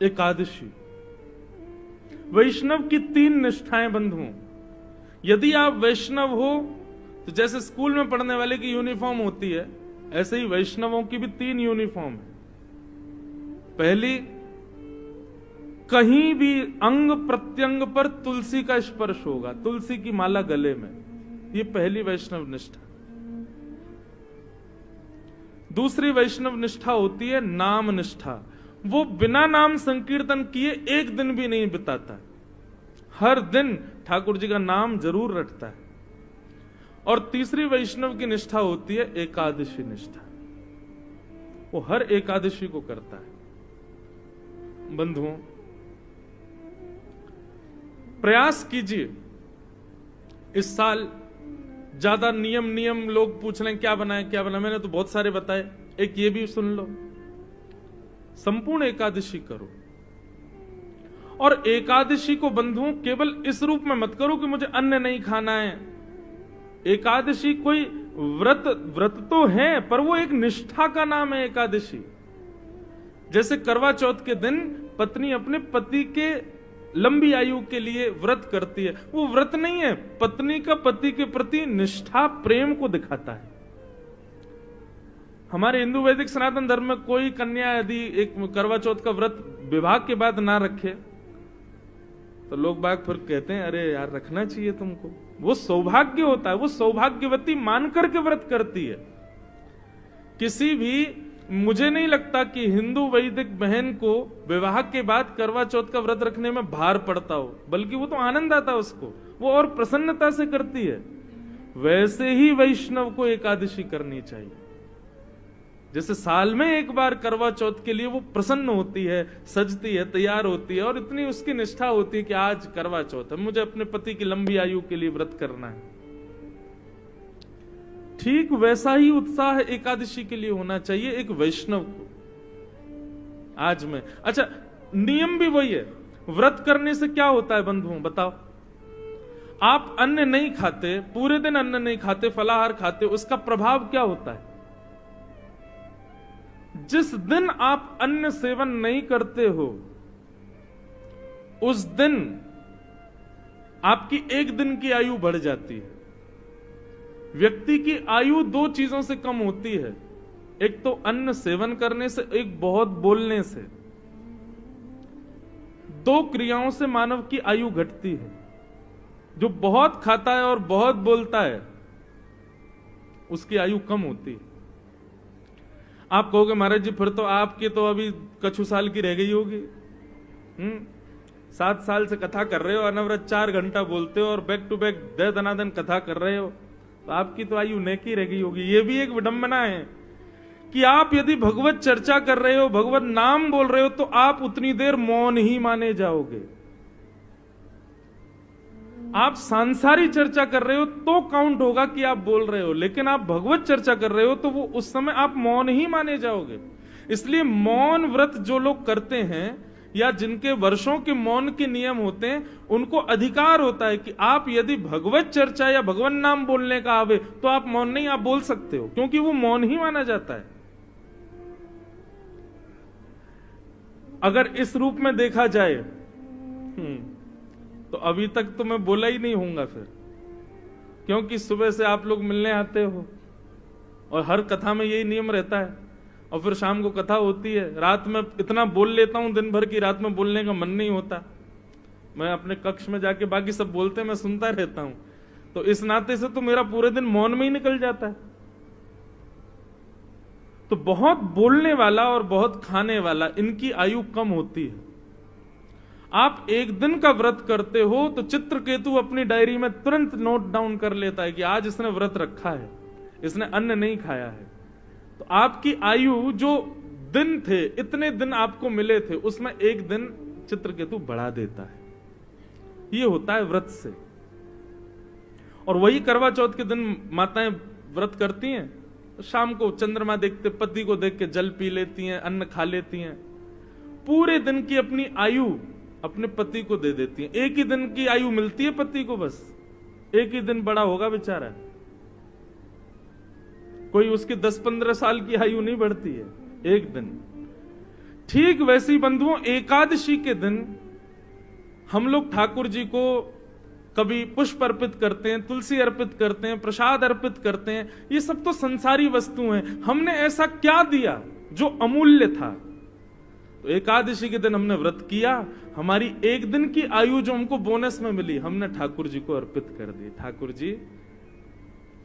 एकादशी। वैष्णव की 3 निष्ठाएं बंधुओं। यदि आप वैष्णव हो तो जैसे स्कूल में पढ़ने वाले की यूनिफॉर्म होती है, ऐसे ही वैष्णवों की भी 3 यूनिफॉर्म है। पहली, कहीं भी अंग प्रत्यंग पर तुलसी का स्पर्श होगा, तुलसी की माला गले में, ये पहली वैष्णव निष्ठा। दूसरी वैष्णव निष्ठा होती है नाम निष्ठा। वो बिना नाम संकीर्तन किए एक दिन भी नहीं बिताता, हर दिन ठाकुर जी का नाम जरूर रटता है। और तीसरी वैष्णव की निष्ठा होती है एकादशी निष्ठा, वो हर एकादशी को करता है। बंधुओं, प्रयास कीजिए इस साल ज्यादा नियम लोग पूछ रहे हैं क्या बनाए क्या बनाए, मैंने तो बहुत सारे बताए, एक ये भी सुन लो, संपूर्ण एकादशी करो। और एकादशी को बंधुओं केवल इस रूप में मत करो कि मुझे अन्न नहीं खाना है। एकादशी कोई व्रत तो है, पर वो एक निष्ठा का नाम है एकादशी। जैसे करवा चौथ के दिन पत्नी अपने पति के लंबी आयु के लिए व्रत करती है, वो व्रत नहीं है, पत्नी का पति के प्रति निष्ठा प्रेम को दिखाता है। हमारे हिंदू वैदिक सनातन धर्म में कोई कन्या यदि एक करवा चौथ का व्रत विवाह के बाद ना रखे तो लोग बाग फिर कहते हैं अरे यार रखना चाहिए तुमको, वो सौभाग्य होता है, वो सौभाग्यवती मानकर के व्रत करती है। किसी भी, मुझे नहीं लगता कि हिंदू वैदिक बहन को विवाह के बाद करवा चौथ का व्रत रखने में भार पड़ता हो, बल्कि वो तो आनंद आता है उसको, वो और प्रसन्नता से करती है। वैसे ही वैष्णव को एकादशी करनी चाहिए। जैसे साल में एक बार करवा चौथ के लिए वो प्रसन्न होती है, सजती है, तैयार होती है और इतनी उसकी निष्ठा होती है कि आज करवा चौथ है, मुझे अपने पति की लंबी आयु के लिए व्रत करना है। ठीक वैसा ही उत्साह एकादशी के लिए होना चाहिए एक वैष्णव को। आज में अच्छा, नियम भी वही है। व्रत करने से क्या होता है बंधुओं बताओ? आप अन्न नहीं खाते, पूरे दिन अन्न नहीं खाते, फलाहार खाते, उसका प्रभाव क्या होता है? जिस दिन आप अन्न सेवन नहीं करते हो उस दिन आपकी एक दिन की आयु बढ़ जाती है। व्यक्ति की आयु 2 चीजों से कम होती है, एक तो अन्न सेवन करने से, एक बहुत बोलने से। 2 क्रियाओं से मानव की आयु घटती है। जो बहुत खाता है और बहुत बोलता है उसकी आयु कम होती है। आप कहोगे महाराज जी फिर तो आपकी तो अभी कछु साल की रह गई होगी। 7 साल से कथा कर रहे हो, अनवरत 4 घंटा बोलते हो और बैक टू बैक दे दनादन कथा कर रहे हो, तो आपकी तो आयु नेकी रह गई होगी। ये भी एक विडंबना है कि आप यदि भगवत चर्चा कर रहे हो, भगवत नाम बोल रहे हो, तो आप उतनी देर मौन ही माने जाओगे। आप सांसारिक चर्चा कर रहे हो तो काउंट होगा कि आप बोल रहे हो, लेकिन आप भगवत चर्चा कर रहे हो तो वो उस समय आप मौन ही माने जाओगे। इसलिए मौन व्रत जो लोग करते हैं या जिनके वर्षों के मौन के नियम होते हैं, उनको अधिकार होता है कि आप यदि भगवत चर्चा या भगवान नाम बोलने का आवे तो आप मौन नहीं, आप बोल सकते हो, क्योंकि वो मौन ही माना जाता है। अगर इस रूप में देखा जाए तो अभी तक तो मैं बोला ही नहीं होऊंगा फिर, क्योंकि सुबह से आप लोग मिलने आते हो और हर कथा में यही नियम रहता है, और फिर शाम को कथा होती है। रात में इतना बोल लेता हूं दिन भर की रात में बोलने का मन नहीं होता। मैं अपने कक्ष में जाके बाकी सब बोलते हैं, मैं सुनता रहता हूं, तो इस नाते से तो मेरा पूरे दिन मौन में ही निकल जाता है। तो बहुत बोलने वाला और बहुत खाने वाला, इनकी आयु कम होती है। आप एक दिन का व्रत करते हो तो चित्रकेतु अपनी डायरी में तुरंत नोट डाउन कर लेता है कि आज इसने व्रत रखा है, इसने अन्न नहीं खाया है। तो आपकी आयु जो दिन थे, इतने दिन आपको मिले थे, उसमें एक दिन चित्रकेतु बढ़ा देता है। ये होता है व्रत से। और वही करवा चौथ के दिन माताएं व्रत करती हैं, शाम को चंद्रमा देखते, पति को देख के जल पी लेती हैं, अन्न खा लेती हैं, पूरे दिन की अपनी आयु अपने पति को दे देती हैं। एक ही दिन की आयु मिलती है पति को, बस एक ही दिन बड़ा होगा बेचारा, कोई उसकी 10-15 साल की आयु नहीं बढ़ती है, एक दिन। ठीक वैसी बंधुओं एकादशी के दिन हम लोग ठाकुर जी को कभी पुष्प अर्पित करते हैं, तुलसी अर्पित करते हैं, प्रसाद अर्पित करते हैं। ये सब तो संसारी वस्तु हैं। हमने ऐसा क्या दिया जो अमूल्य था? तो एकादशी के दिन हमने व्रत किया, हमारी एक दिन की आयु जो हमको बोनस में मिली हमने ठाकुर जी को अर्पित कर दी। ठाकुर जी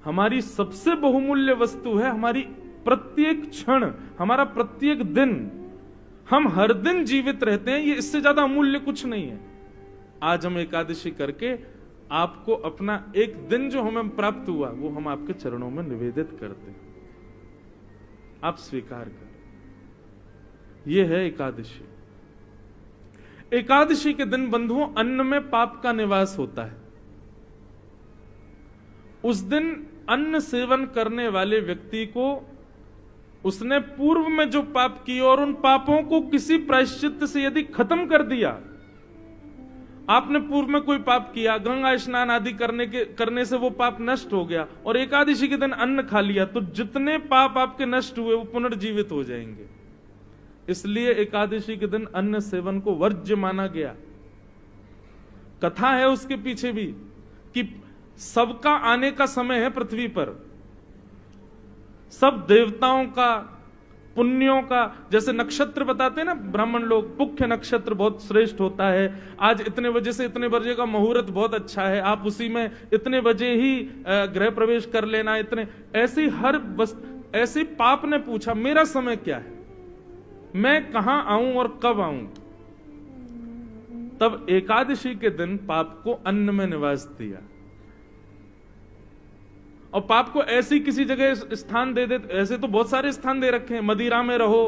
हमारी सबसे बहुमूल्य वस्तु है, हमारी प्रत्येक क्षण, हमारा प्रत्येक दिन, हम हर दिन जीवित रहते हैं, ये इससे ज्यादा अमूल्य कुछ नहीं है। आज हम एकादशी करके आपको अपना एक दिन जो हमें प्राप्त हुआ वो हम आपके चरणों में निवेदित करते हैं, आप स्वीकार करें। ये है एकादशी। एकादशी के दिन बंधुओं अन्न में पाप का निवास होता है। उस दिन अन्न सेवन करने वाले व्यक्ति को उसने पूर्व में जो पाप किए और उन पापों को किसी प्रायश्चित से यदि खत्म कर दिया, आपने पूर्व में कोई पाप किया, गंगा स्नान आदि करने से वो पाप नष्ट हो गया और एकादशी के दिन अन्न खा लिया, तो जितने पाप आपके नष्ट हुए वो पुनर्जीवित हो जाएंगे। इसलिए एकादशी के दिन अन्न सेवन को वर्ज्य माना गया। कथा है उसके पीछे भी कि सबका आने का समय है पृथ्वी पर, सब देवताओं का, पुण्यों का। जैसे नक्षत्र बताते हैं ना ब्राह्मण लोग, पुख्य नक्षत्र बहुत श्रेष्ठ होता है, आज इतने बजे से इतने बजे का मुहूर्त बहुत अच्छा है, आप उसी में इतने बजे ही गृह प्रवेश कर लेना। इतने ऐसी हर ऐसी पाप ने पूछा मेरा समय क्या है, मैं कहां आऊं और कब आऊं। तब एकादशी के दिन पाप को अन्न में निवास दिया और पाप को ऐसी किसी जगह स्थान दे दे। ऐसे तो बहुत सारे स्थान दे रखे हैं, मदिरा में रहो,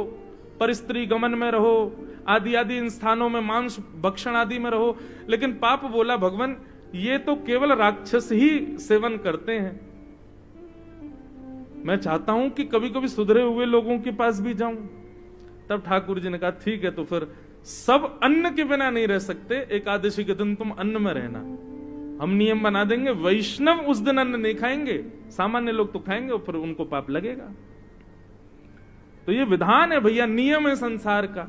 परस्त्री गमन में रहो, आदि आदि इन स्थानों में, मांस भक्षण आदि में रहो। लेकिन पाप बोला भगवान ये तो केवल राक्षस ही सेवन करते हैं, मैं चाहता हूं कि कभी कभी सुधरे हुए लोगों के पास भी जाऊं। तब ठाकुर जी ने कहा ठीक है, तो फिर सब अन्न के बिना नहीं रह सकते, एकादशी के दिन तुम अन्न में रहना। हम नियम बना देंगे, वैष्णव उस दिन अन्न नहीं खाएंगे, सामान्य लोग तो खाएंगे और फिर उनको पाप लगेगा। तो ये विधान है भैया, नियम है संसार का,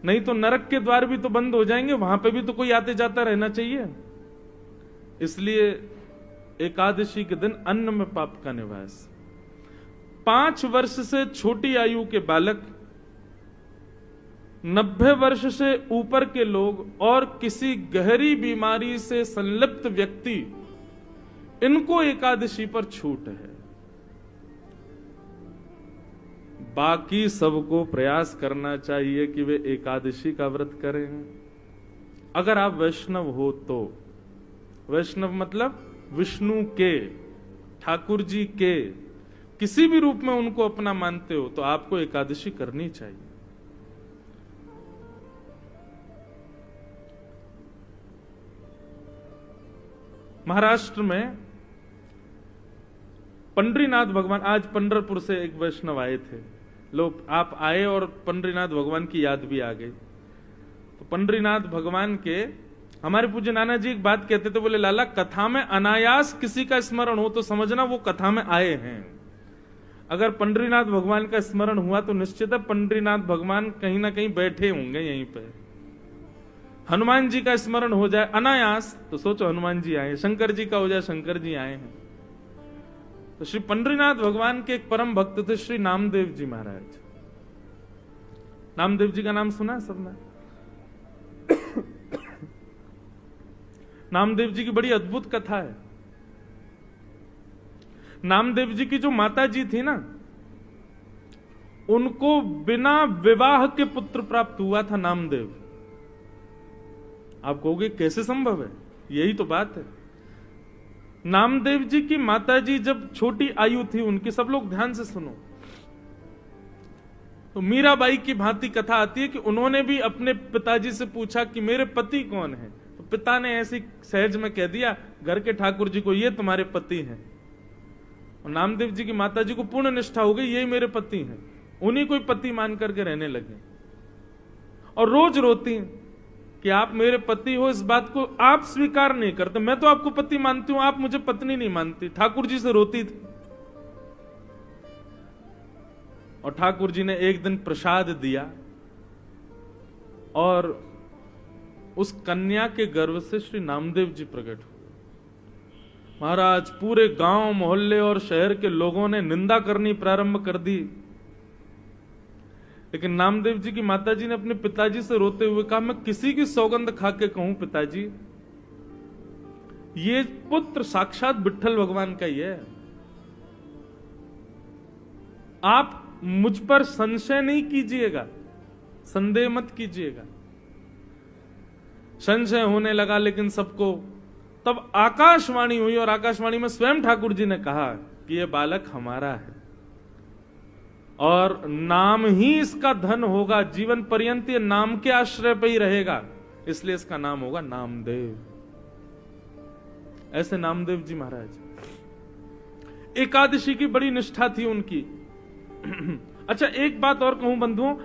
नहीं तो नरक के द्वार भी तो बंद हो जाएंगे, वहां पे भी तो कोई आते जाता रहना चाहिए। इसलिए एकादशी के दिन अन्न में पाप का निवास। 5 वर्ष से छोटी आयु के बालक, 90 वर्ष से ऊपर के लोग और किसी गहरी बीमारी से संलिप्त व्यक्ति, इनको एकादशी पर छूट है। बाकी सबको प्रयास करना चाहिए कि वे एकादशी का व्रत करें। अगर आप वैष्णव हो तो, वैष्णव मतलब विष्णु के, ठाकुर जी के किसी भी रूप में उनको अपना मानते हो, तो आपको एकादशी करनी चाहिए। महाराष्ट्र में पंडरीनाथ भगवान, आज पंढरपुर से एक वैष्णव आए थे लोग, आप आए और पंडरीनाथ भगवान की याद भी आ गई। तो पंडरीनाथ भगवान के हमारे पूज्य नाना जी एक बात कहते थे, बोले लाला कथा में अनायास किसी का स्मरण हो तो समझना वो कथा में आए हैं। अगर पंडरीनाथ भगवान का स्मरण हुआ तो निश्चित है पंडरीनाथ भगवान कहीं ना कहीं बैठे होंगे यहीं पे। हनुमान जी का स्मरण हो जाए अनायास तो सोचो हनुमान जी आए, शंकर जी का हो जाए शंकर जी आए हैं। तो श्री पंडरीनाथ भगवान के एक परम भक्त थे श्री नामदेव जी महाराज। नामदेव जी का नाम सुना है सबने? नामदेव जी की बड़ी अद्भुत कथा है। नामदेव जी की जो माता जी थी ना, उनको बिना विवाह के पुत्र प्राप्त हुआ था नामदेव। आप कहोगे कैसे संभव है? यही तो बात है। नामदेव जी की माता जी जब छोटी आयु थी उनकी, सब लोग ध्यान से सुनो, तो मीराबाई की भांति कथा आती है कि उन्होंने भी अपने पिताजी से पूछा कि मेरे पति कौन है। तो पिता ने ऐसी सहज में कह दिया घर के ठाकुर जी को, ये तुम्हारे पति हैं। और नामदेव जी की माता जी को पूर्ण निष्ठा हो गई, यही मेरे पति हैं, उन्हीं को पति मान करके रहने लगे। और रोज रोती हैं कि आप मेरे पति हो, इस बात को आप स्वीकार नहीं करते, मैं तो आपको पति मानती हूं, आप मुझे पत्नी नहीं मानती। ठाकुर जी से रोती थी। और ठाकुर जी ने एक दिन प्रसाद दिया और उस कन्या के गर्भ से श्री नामदेव जी प्रकट हुए। महाराज पूरे गांव मोहल्ले और शहर के लोगों ने निंदा करनी प्रारंभ कर दी, लेकिन नामदेव जी की माताजी ने अपने पिताजी से रोते हुए कहा, मैं किसी की सौगंध खा के कहूं पिताजी, ये पुत्र साक्षात विट्ठल भगवान का ही है। आप मुझ पर संशय नहीं कीजिएगा, संदेह मत कीजिएगा। संशय होने लगा लेकिन सबको, तब आकाशवाणी हुई और आकाशवाणी में स्वयं ठाकुर जी ने कहा कि यह बालक हमारा है और नाम ही इसका धन होगा, जीवन पर्यंत ये नाम के आश्रय पे ही रहेगा, इसलिए इसका नाम होगा नामदेव। ऐसे नामदेव जी महाराज। एकादशी की बड़ी निष्ठा थी उनकी। अच्छा, एक बात और कहूं बंधुओं,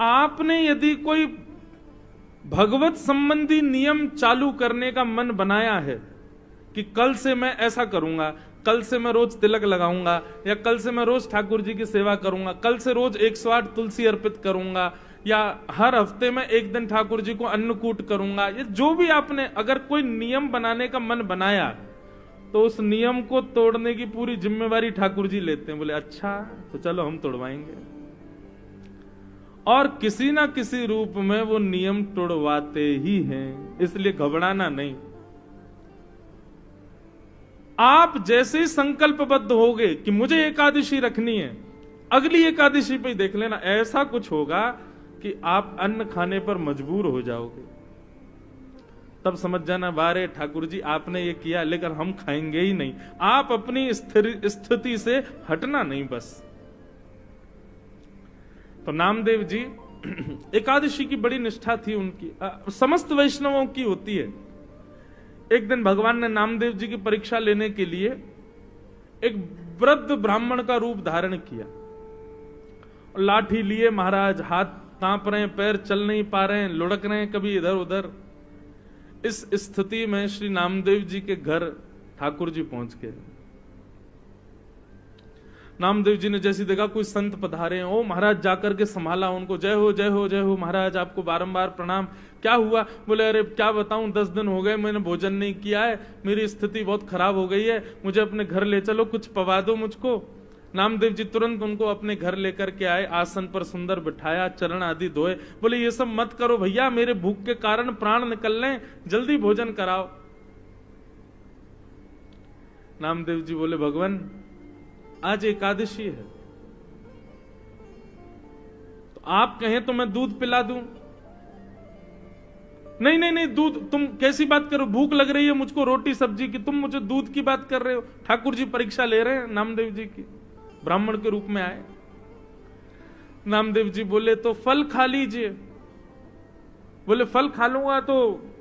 आपने यदि कोई भगवत संबंधी नियम चालू करने का मन बनाया है कि कल से मैं ऐसा करूंगा, कल से मैं रोज तिलक लगाऊंगा, या कल से मैं रोज ठाकुर जी की सेवा करूंगा, कल से रोज 108 तुलसी अर्पित करूंगा, या हर हफ्ते में एक दिन ठाकुर जी को अन्नकूट करूंगा, ये जो भी आपने अगर कोई नियम बनाने का मन बनाया तो उस नियम को तोड़ने की पूरी जिम्मेवारी ठाकुर जी लेते हैं। बोले अच्छा तो चलो हम तोड़वाएंगे, और किसी ना किसी रूप में वो नियम तोड़वाते ही हैं, इसलिए घबराना नहीं। आप जैसे ही संकल्पबद्ध होगे कि मुझे एकादशी रखनी है, अगली एकादशी पे ही देख लेना ऐसा कुछ होगा कि आप अन्न खाने पर मजबूर हो जाओगे। तब समझ जाना बारे ठाकुर जी आपने ये किया लेकिन हम खाएंगे ही नहीं। आप अपनी स्थिति से हटना नहीं बस। तो नामदेव जी एकादशी की बड़ी निष्ठा थी उनकी, समस्त वैष्णवों की होती है। एक दिन भगवान ने नामदेव जी की परीक्षा लेने के लिए एक वृद्ध ब्राह्मण का रूप धारण किया, लाठी लिए महाराज, हाथ कांप रहे हैं, पैर चल नहीं पा रहे हैं, लुढ़क रहे हैं कभी इधर उधर। इस स्थिति में श्री नामदेव जी के घर ठाकुर जी पहुंच गए। नामदेव जी ने जैसी देखा कोई संत पधारे हैं, ओ महाराज जाकर के संभाला उनको, जय हो जय हो जय हो महाराज, आपको बारंबार प्रणाम। क्या हुआ? बोले अरे क्या बताऊं, 10 दिन हो गए मैंने भोजन नहीं किया है, मेरी स्थिति बहुत खराब हो गई है, मुझे अपने घर ले चलो, कुछ पवा दो मुझको। नामदेव जी तुरंत उनको अपने घर लेकर के आए, आसन पर सुंदर बिठाया, चरण आदि धोए। बोले ये सब मत करो भैया, मेरे भूख के कारण प्राण निकल रहे, जल्दी भोजन कराओ। नामदेव जी बोले भगवान आज एकादशी है, तो आप कहें तो मैं दूध पिला दूं। नहीं नहीं नहीं, दूध, तुम कैसी बात करो, भूख लग रही है मुझको रोटी सब्जी की, तुम मुझे दूध की बात कर रहे हो। ठाकुर जी परीक्षा ले रहे हैं नामदेव जी की, ब्राह्मण के रूप में आए। नामदेव जी बोले तो फल खा लीजिए। बोले फल खा लूंगा तो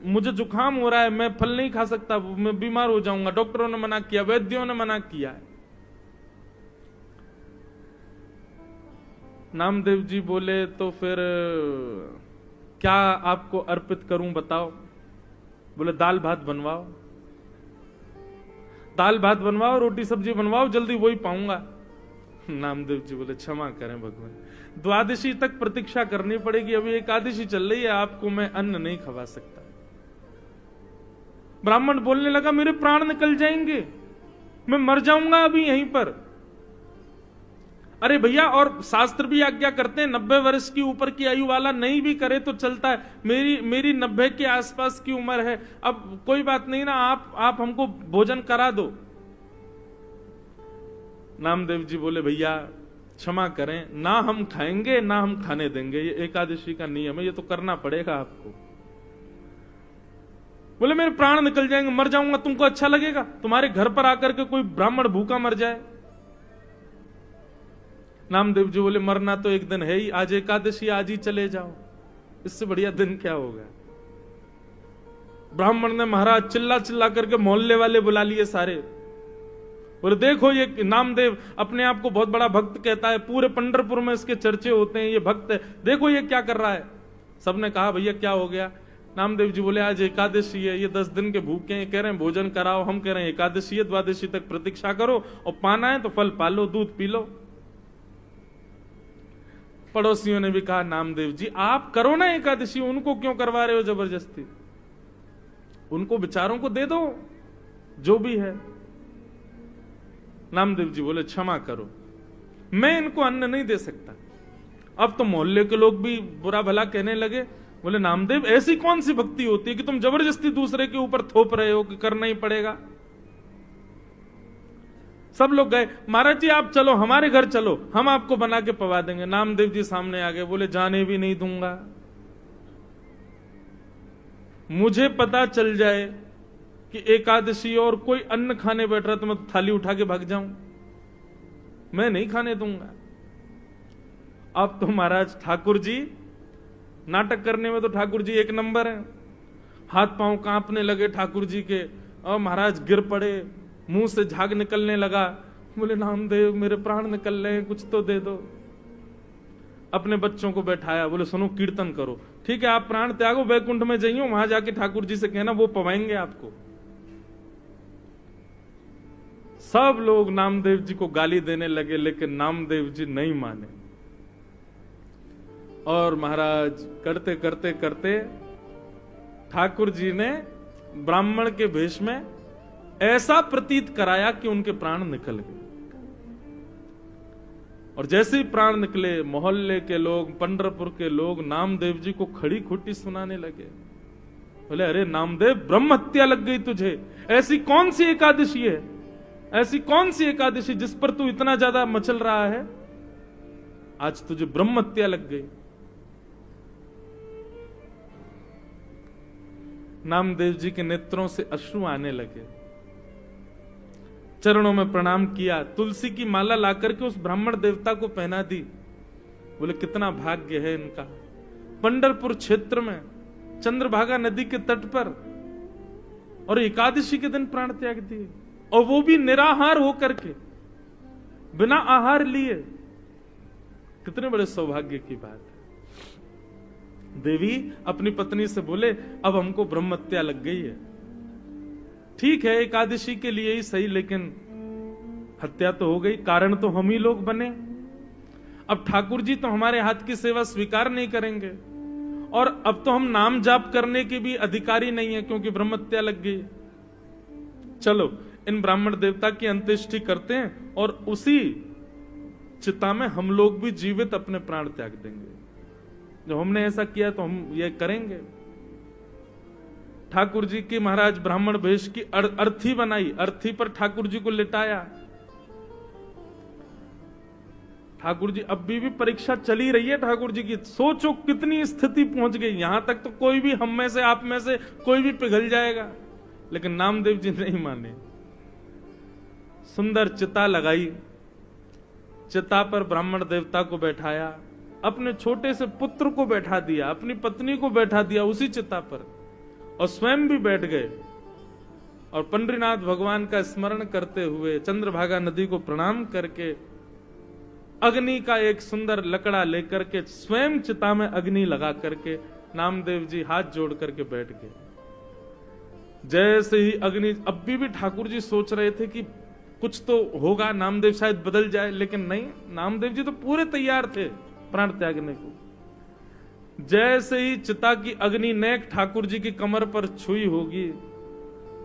मुझे जुकाम हो रहा है, मैं फल नहीं खा सकता, मैं बीमार हो जाऊंगा, डॉक्टरों ने मना किया, वैद्यों ने मना किया है। नामदेव जी बोले तो फिर क्या आपको अर्पित करूं बताओ? बोले दाल भात बनवाओ, दाल भात बनवाओ, रोटी सब्जी बनवाओ, जल्दी वही पाऊंगा। नामदेव जी बोले क्षमा करें भगवान, द्वादशी तक प्रतीक्षा करनी पड़ेगी, अभी एकादशी चल रही है, आपको मैं अन्न नहीं खवा सकता। ब्राह्मण बोलने लगा मेरे प्राण निकल जाएंगे, मैं मर जाऊंगा अभी यहीं पर। अरे भैया, और शास्त्र भी आज्ञा करते हैं 90 वर्ष की ऊपर की आयु वाला नहीं भी करे तो चलता है, मेरी 90 के आसपास की उम्र है, अब कोई बात नहीं ना, आप हमको भोजन करा दो। नामदेव जी बोले भैया क्षमा करें, ना हम खाएंगे ना हम खाने देंगे, ये एकादशी का नियम है, ये तो करना पड़ेगा आपको। बोले मेरे प्राण निकल जाएंगे, मर जाऊंगा, तुमको अच्छा लगेगा तुम्हारे घर पर आकर के कोई ब्राह्मण भूखा मर जाए? नामदेव जी बोले मरना तो एक दिन है ही, आज एकादशी, आज ही चले जाओ, इससे बढ़िया दिन क्या होगा। ब्राह्मण ने महाराज चिल्ला चिल्ला करके मोहल्ले वाले बुला लिए सारे। बोले देखो ये नामदेव अपने आप को बहुत बड़ा भक्त कहता है, पूरे पंढरपुर में इसके चर्चे होते हैं, ये भक्त है, देखो ये क्या कर रहा है। सबने कहा भैया क्या हो गया? नामदेव जी बोले आज एकादशी है, ये 10 दिन के भूखे हैं, कह रहे हैं भोजन कराओ, हम कह रहे हैं एकादशी है, द्वादशी तक प्रतीक्षा करो, और पाना है तो फल पालो, दूध पी लो। पड़ोसियों ने भी कहा, नामदेव जी आप करो ना एकादशी, उनको क्यों करवा रहे हो जबरदस्ती, उनको बेचारों को दे दो जो भी है। नामदेव जी बोले, क्षमा करो, मैं इनको अन्न नहीं दे सकता। अब तो मोहल्ले के लोग भी बुरा भला कहने लगे। बोले, नामदेव ऐसी कौन सी भक्ति होती है कि तुम जबरदस्ती दूसरे के ऊपर थोप रहे हो कि करना ही पड़ेगा। सब लोग गए, महाराज जी आप चलो हमारे घर चलो, हम आपको बना के पवा देंगे। नामदेव जी सामने आ गए, बोले, जाने भी नहीं दूंगा। मुझे पता चल जाए कि एकादशी और कोई अन्न खाने बैठ रहा तो मैं थाली उठा के भाग जाऊं, मैं नहीं खाने दूंगा। अब तो महाराज ठाकुर जी नाटक करने में तो ठाकुर जी एक नंबर है। हाथ पांव कांपने लगे ठाकुर जी के, और महाराज गिर पड़े, मुंह से झाग निकलने लगा। बोले, नामदेव मेरे प्राण निकल रहे हैं, कुछ तो दे दो। अपने बच्चों को बैठाया, बोले सुनो कीर्तन करो, ठीक है आप प्राण त्यागो, वैकुंठ में जाइयो, वहां जाके ठाकुर जी से कहना वो पवाएंगे आपको। सब लोग नामदेव जी को गाली देने लगे, लेकिन नामदेव जी नहीं माने। और महाराज करते करते करते ठाकुर जी ने ब्राह्मण के भेष में ऐसा प्रतीत कराया कि उनके प्राण निकल गए। और जैसे ही प्राण निकले, मोहल्ले के लोग, पंढरपुर के लोग नामदेव जी को खड़ी खोटी सुनाने लगे। बोले, अरे नामदेव ब्रह्म हत्या लग गई तुझे, ऐसी कौन सी एकादशी है, ऐसी कौन सी एकादशी जिस पर तू इतना ज्यादा मचल रहा है, आज तुझे ब्रह्म हत्या लग गई। नामदेव जी के नेत्रों से अश्रु आने लगे, चरणों में प्रणाम किया, तुलसी की माला लाकर के उस ब्राह्मण देवता को पहना दी। बोले, कितना भाग्य है इनका, पंढरपुर क्षेत्र में चंद्रभागा नदी के तट पर, और एकादशी के दिन प्राण त्याग दिए, और वो भी निराहार होकर के, बिना आहार लिए। कितने बड़े सौभाग्य की बात है। देवी अपनी पत्नी से बोले, अब हमको ब्रह्म हत्या लग गई है, ठीक है एकादशी के लिए ही सही, लेकिन हत्या तो हो गई, कारण तो हम ही लोग बने। अब ठाकुर जी तो हमारे हाथ की सेवा स्वीकार नहीं करेंगे, और अब तो हम नाम जाप करने के भी अधिकारी नहीं है, क्योंकि ब्रह्म हत्या लग गई। चलो इन ब्राह्मण देवता की अंत्येष्टि करते हैं, और उसी चिता में हम लोग भी जीवित अपने प्राण त्याग देंगे। जब हमने ऐसा किया तो हम ये करेंगे। ठाकुर जी की महाराज ब्राह्मण वेश की अर्थी बनाई, अर्थी पर ठाकुर जी को लिटाया। ठाकुर जी अब भी परीक्षा चली रही है ठाकुर जी की। सोचो कितनी स्थिति पहुंच गई, यहां तक तो कोई भी हम में से आप में से कोई भी पिघल जाएगा, लेकिन नामदेव जी नहीं माने। सुंदर चिता लगाई, चिता पर ब्राह्मण देवता को बैठाया, अपने छोटे से पुत्र को बैठा दिया, अपनी पत्नी को बैठा दिया उसी चिता पर, और स्वयं भी बैठ गए। और पंडरीनाथ भगवान का स्मरण करते हुए चंद्रभागा नदी को प्रणाम करके अग्नि का एक सुंदर लकड़ा लेकर के स्वयं चिता में अग्नि लगा करके नामदेव जी हाथ जोड़ करके बैठ गए। जैसे ही अग्नि, अब भी ठाकुर जी सोच रहे थे कि कुछ तो होगा, नामदेव शायद बदल जाए, लेकिन नहीं, नामदेव जी तो पूरे तैयार थे प्राण त्यागने को। जैसे ही चिता की अग्नि नेक ठाकुर जी की कमर पर छुई होगी,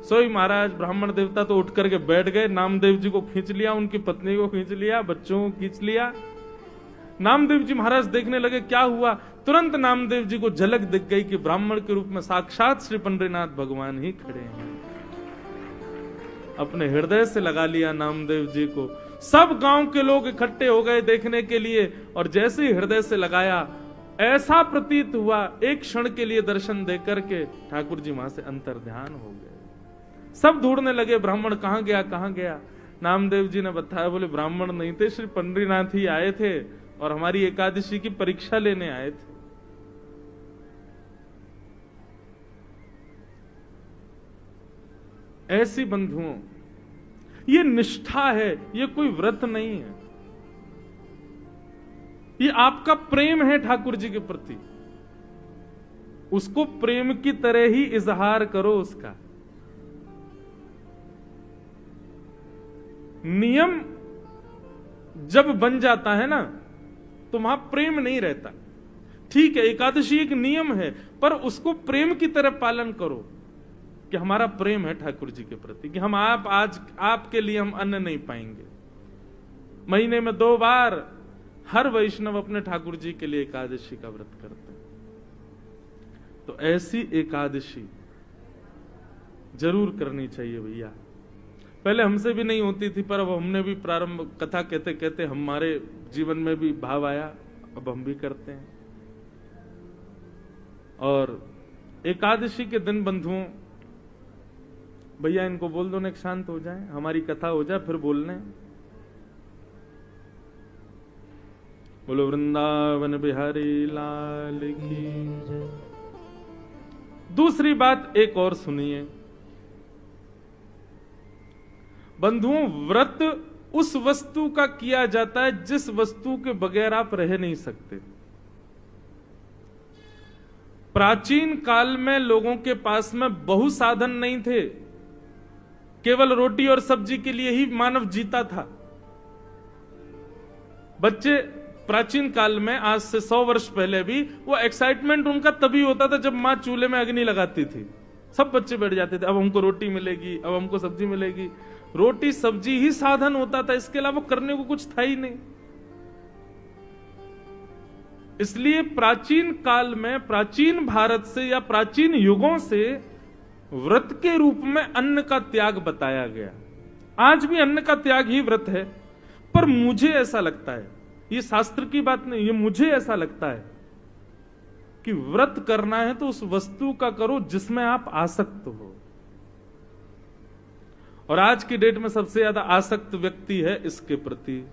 सोई महाराज ब्राह्मण देवता तो उठ करके बैठ गए, नामदेव जी को खींच लिया, उनकी पत्नी को खींच लिया, बच्चों को खींच लिया। नामदेव जी महाराज देखने लगे क्या हुआ, तुरंत नामदेव जी को झलक दिख गई कि ब्राह्मण के रूप में साक्षात श्री पंडरीनाथ भगवान ही खड़े हैं। अपने हृदय से लगा लिया नामदेव जी को। सब गांव के लोग इकट्ठे हो गए देखने के लिए, और जैसे ही हृदय से लगाया, ऐसा प्रतीत हुआ एक क्षण के लिए दर्शन देकर के ठाकुर जी वहां से अंतर्ध्यान हो गए। सब ढूंढने लगे ब्राह्मण कहां गया कहां गया। नामदेव जी ने बताया, बोले ब्राह्मण नहीं थे, श्री पंडरीनाथ ही आए थे और हमारी एकादशी की परीक्षा लेने आए थे। ऐसी बंधुओं, ये निष्ठा है, ये कोई व्रत नहीं है, ये आपका प्रेम है ठाकुर जी के प्रति। उसको प्रेम की तरह ही इजहार करो उसका। नियम जब बन जाता है ना, तो वहां प्रेम नहीं रहता। ठीक है, एकादशी एक नियम है, पर उसको प्रेम की तरह पालन करो कि हमारा प्रेम है ठाकुर जी के प्रति, कि हम आज आपके लिए हम अन्न नहीं पाएंगे। महीने में 2 बार हर वैष्णव अपने ठाकुर जी के लिए एकादशी का व्रत करते हैं। तो ऐसी एकादशी जरूर करनी चाहिए भैया। पहले हमसे भी नहीं होती थी, पर अब हमने भी प्रारंभ, कथा कहते कहते हमारे जीवन में भी भाव आया, अब हम भी करते हैं। और एकादशी के दिन बंधुओं, भैया इनको बोल दो ना, शांत हो जाए, हमारी कथा हो जाए, फिर बोलने। बोलो वृंदावन बिहारी लाल की जय। दूसरी बात एक और सुनिए बंधुओं, व्रत उस वस्तु का किया जाता है जिस वस्तु के बगैर आप रह नहीं सकते। प्राचीन काल में लोगों के पास में बहु साधन नहीं थे, केवल रोटी और सब्जी के लिए ही मानव जीता था। बच्चे प्राचीन काल में, आज से 100 वर्ष पहले भी, वो एक्साइटमेंट उनका तभी होता था जब मां चूल्हे में अग्नि लगाती थी। सब बच्चे बैठ जाते थे, अब हमको रोटी मिलेगी, अब हमको सब्जी मिलेगी। रोटी सब्जी ही साधन होता था, इसके अलावा करने को कुछ था ही नहीं। इसलिए प्राचीन काल में, प्राचीन भारत से या प्राचीन युगों से व्रत के रूप में अन्न का त्याग बताया गया। आज भी अन्न का त्याग ही व्रत है, पर मुझे ऐसा लगता है, ये शास्त्र की बात नहीं, ये मुझे ऐसा लगता है कि व्रत करना है तो उस वस्तु का करो जिसमें आप आसक्त हो। और आज की डेट में सबसे ज्यादा आसक्त व्यक्ति है इसके प्रति।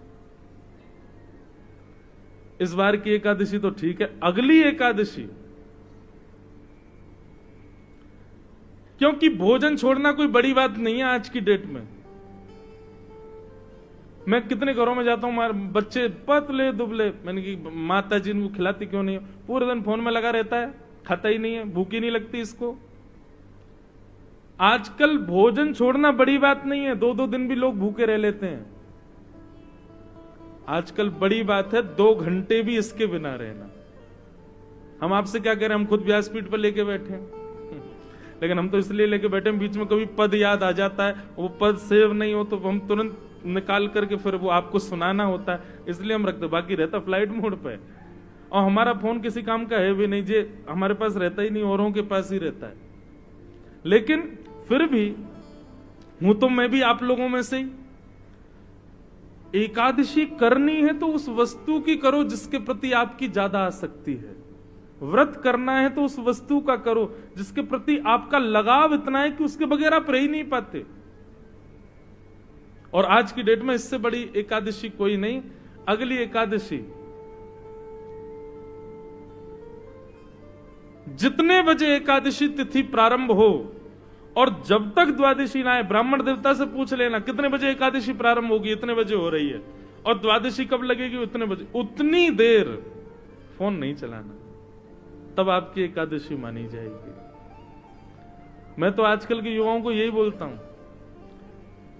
इस बार की एकादशी तो ठीक है, अगली एकादशी, क्योंकि भोजन छोड़ना कोई बड़ी बात नहीं है आज की डेट में। मैं कितने घरों में जाता हूं, बच्चे पतले दुबले, मैंने कि माता जी इनको खिलाती क्यों नहीं, पूरे दिन फोन में लगा रहता है, खाता ही नहीं है, भूखी नहीं लगती इसको। आजकल भोजन छोड़ना बड़ी बात नहीं है, 2-2 दिन भी लोग भूखे रह लेते हैं। आजकल बड़ी बात है 2 घंटे भी इसके बिना रहना। हम आपसे क्या कह रहे हैं, हम खुद व्यासपीठ पर लेके बैठे हैं, लेकिन हम तो इसलिए लेके बैठे हैं, बीच में कभी पद याद आ जाता है, वो पद सेव नहीं हो तो हम तुरंत निकाल करके फिर वो आपको सुनाना होता है, इसलिए हम रखते। बाकी रहता फ्लाइट मोड पे, और हमारा फोन किसी काम का है भी नहीं, जे हमारे पास रहता ही नहीं, औरों के पास ही रहता है। लेकिन फिर भी हूं तो मैं भी आप लोगों में से ही। एकादशी करनी है तो उस वस्तु की करो जिसके प्रति आपकी ज्यादा आसक्ति है। व्रत करना है तो उस वस्तु का करो जिसके प्रति आपका लगाव इतना है कि उसके बगैर आप रह ही नहीं पाते। और आज की डेट में इससे बड़ी एकादशी कोई नहीं। अगली एकादशी जितने बजे एकादशी तिथि प्रारंभ हो और जब तक द्वादशी ना आए, ब्राह्मण देवता से पूछ लेना कितने बजे एकादशी प्रारंभ होगी, इतने बजे हो रही है, और द्वादशी कब लगेगी, इतने बजे, उतनी देर फोन नहीं चलाना, तब आपकी एकादशी मानी जाएगी। मैं तो आजकल के युवाओं को यही बोलता हूं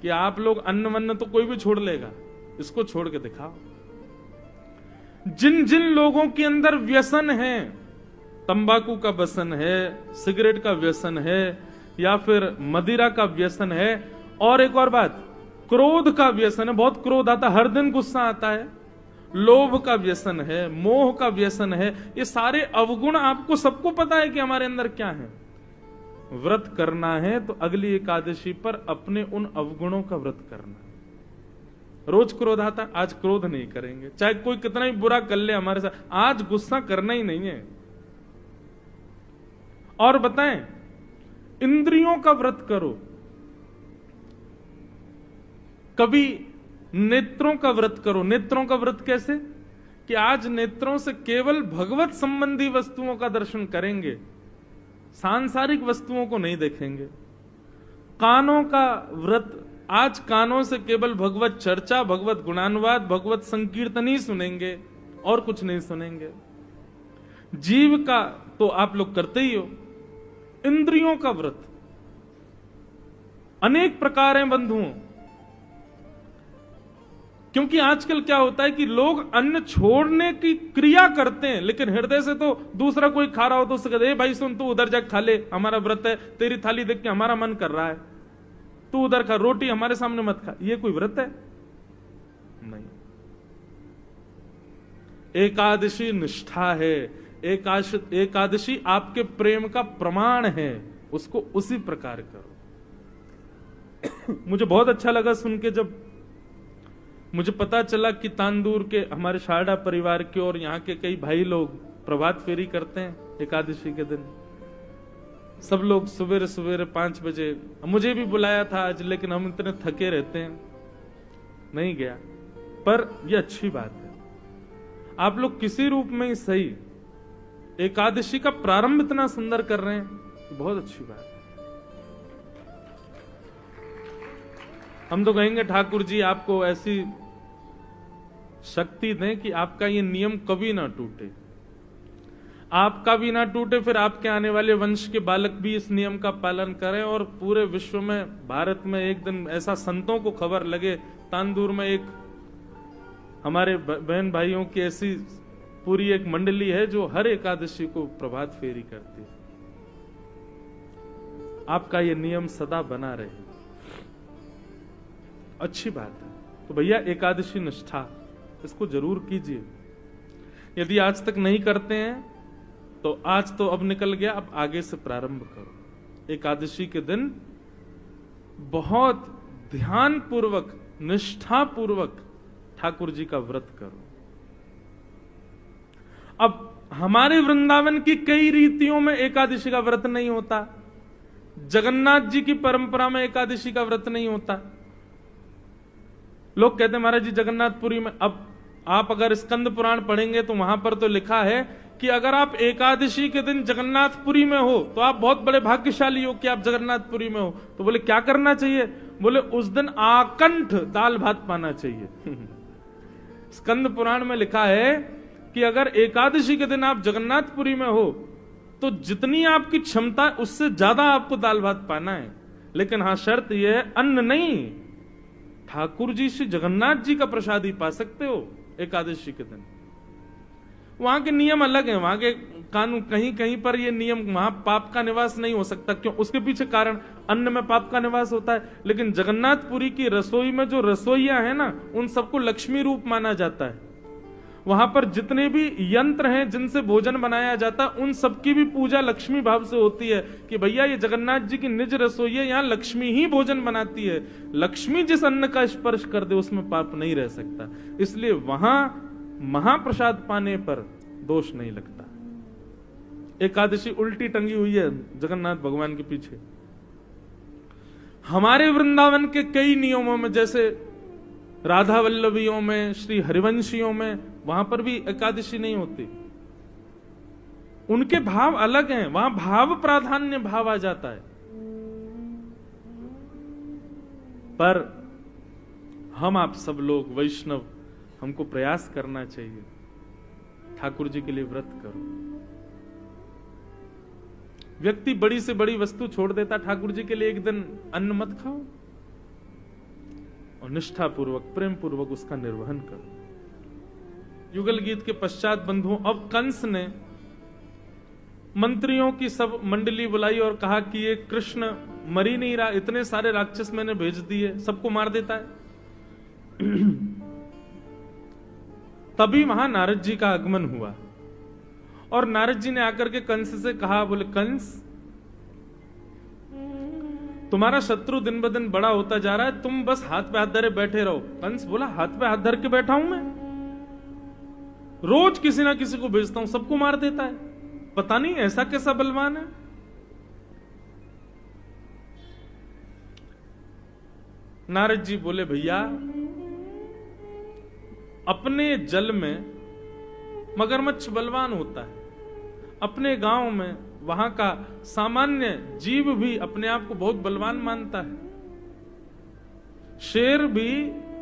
कि आप लोग अन्न वन्न तो कोई भी छोड़ लेगा, इसको छोड़ के दिखाओ। जिन जिन लोगों के अंदर व्यसन है, तंबाकू का व्यसन है, सिगरेट का व्यसन है, या फिर मदिरा का व्यसन है, और एक और बात, क्रोध का व्यसन है, बहुत क्रोध आता है, हर दिन गुस्सा आता है, लोभ का व्यसन है, मोह का व्यसन है, ये सारे अवगुण आपको सबको पता है कि हमारे अंदर क्या है। व्रत करना है तो अगली एकादशी पर अपने उन अवगुणों का व्रत करना है। रोज क्रोध आता, आज क्रोध नहीं करेंगे, चाहे कोई कितना ही बुरा कर ले हमारे साथ, आज गुस्सा करना ही नहीं है। और बताएं, इंद्रियों का व्रत करो। कभी नेत्रों का व्रत करो। नेत्रों का व्रत कैसे, कि आज नेत्रों से केवल भगवत संबंधी वस्तुओं का दर्शन करेंगे, सांसारिक वस्तुओं को नहीं देखेंगे। कानों का व्रत, आज कानों से केवल भगवत चर्चा, भगवत गुणानुवाद, भगवत संकीर्तन ही सुनेंगे, और कुछ नहीं सुनेंगे। जीव का तो आप लोग करते ही हो। इंद्रियों का व्रत अनेक प्रकार हैं बंधुओं। क्योंकि आजकल क्या होता है कि लोग अन्न छोड़ने की क्रिया करते हैं, लेकिन हृदय से तो दूसरा कोई खा रहा हो तो उससे कहते भाई सुन, तू उधर जा खा ले, हमारा व्रत है, तेरी थाली देख के हमारा मन कर रहा है, तू उधर खा, रोटी हमारे सामने मत खा। ये कोई व्रत है? नहीं। एकादशी निष्ठा है, एकादशी आपके प्रेम का प्रमाण है, उसको उसी प्रकार करो। मुझे बहुत अच्छा लगा सुन के, जब मुझे पता चला कि तांदूर के हमारे शारदा परिवार के और यहाँ के कई भाई लोग प्रभात फेरी करते हैं एकादशी के दिन। सब लोग सवेरे सवेरे 5 बजे, मुझे भी बुलाया था आज, लेकिन हम इतने थके रहते हैं नहीं गया। पर यह अच्छी बात है, आप लोग किसी रूप में ही सही एकादशी का प्रारंभ इतना सुंदर कर रहे हैं, बहुत अच्छी बात है। हम तो कहेंगे ठाकुर जी आपको ऐसी शक्ति दें कि आपका ये नियम कभी ना टूटे, आपका भी ना टूटे, फिर आपके आने वाले वंश के बालक भी इस नियम का पालन करें, और पूरे विश्व में, भारत में एक दिन ऐसा संतों को खबर लगे, तांदूर में एक हमारे बहन भाइयों की ऐसी पूरी एक मंडली है जो हर एकादशी को प्रभात फेरी करती है। आपका ये नियम सदा बना रहे, अच्छी बात है। तो भैया एकादशी निष्ठा इसको जरूर कीजिए। यदि आज तक नहीं करते हैं तो आज तो अब निकल गया, अब आगे से प्रारंभ करो। एकादशी के दिन बहुत ध्यान पूर्वक, निष्ठा पूर्वक ठाकुर जी का व्रत करो। अब हमारे वृंदावन की कई रीतियों में एकादशी का व्रत नहीं होता, जगन्नाथ जी की परंपरा में एकादशी का व्रत नहीं होता। लोग कहते हैं महाराज जी जगन्नाथपुरी में, अब आप अगर स्कंद पुराण पढ़ेंगे तो वहां पर तो लिखा है कि अगर आप एकादशी के दिन जगन्नाथपुरी में हो तो आप बहुत बड़े भाग्यशाली हो कि आप जगन्नाथपुरी में हो। तो बोले क्या करना चाहिए? बोले उस दिन आकंठ दाल भात पाना चाहिए। स्कंद पुराण में लिखा है कि अगर एकादशी के दिन आप जगन्नाथपुरी में हो तो जितनी आपकी क्षमता उससे ज्यादा आपको दाल भात पाना है, लेकिन हाँ शर्त यह है अन्न नहीं, ठाकुर जी श्री जगन्नाथ जी का प्रसाद ही पा सकते हो एकादशी के दिन। वहां के नियम अलग हैं, वहां के कानून, कहीं कहीं पर ये नियम, वहां पाप का निवास नहीं हो सकता। क्यों? उसके पीछे कारण, अन्न में पाप का निवास होता है, लेकिन जगन्नाथपुरी की रसोई में जो रसोइया है ना, उन सबको लक्ष्मी रूप माना जाता है। वहां पर जितने भी यंत्र हैं जिनसे भोजन बनाया जाता है, उन सबकी भी पूजा लक्ष्मी भाव से होती है कि भैया ये जगन्नाथ जी की निज रसोई है, यहाँ लक्ष्मी ही भोजन बनाती है। लक्ष्मी जिस अन्न का स्पर्श कर दे उसमें पाप नहीं रह सकता, इसलिए वहां महाप्रसाद पाने पर दोष नहीं लगता। एकादशी उल्टी टंगी हुई है जगन्नाथ भगवान के पीछे। हमारे वृंदावन के कई नियमों में, जैसे राधा वल्लभियों में, श्री हरिवंशियों में, वहां पर भी एकादशी नहीं होती। उनके भाव अलग हैं, वहां भाव प्राधान्य भाव आ जाता है। पर हम आप सब लोग वैष्णव, हमको प्रयास करना चाहिए, ठाकुर जी के लिए व्रत करो। व्यक्ति बड़ी से बड़ी वस्तु छोड़ देता, ठाकुर जी के लिए एक दिन अन्न मत खाओ और निष्ठा पूर्वक, प्रेम पूर्वक उसका निर्वहन करो। युगल गीत के पश्चात बंधुओं, अब कंस ने मंत्रियों की सब मंडली बुलाई और कहा कि ये कृष्ण मर ही नहीं रहा, इतने सारे राक्षस मैंने भेज दिए, सबको मार देता है। तभी वहां नारद जी का आगमन हुआ और नारद जी ने आकर के कंस से कहा, बोले कंस तुम्हारा शत्रु दिन ब दिन बड़ा होता जा रहा है, तुम बस हाथ पे हाथ धरे बैठे रहो। कंस बोला हाथ पे हाथ धर के बैठा हूं मैं, रोज किसी ना किसी को भेजता हूं, सबको मार देता है, पता नहीं ऐसा कैसा बलवान है। नारद जी बोले भैया अपने जल में मगरमच्छ बलवान होता है, अपने गांव में वहां का सामान्य जीव भी अपने आप को बहुत बलवान मानता है। शेर भी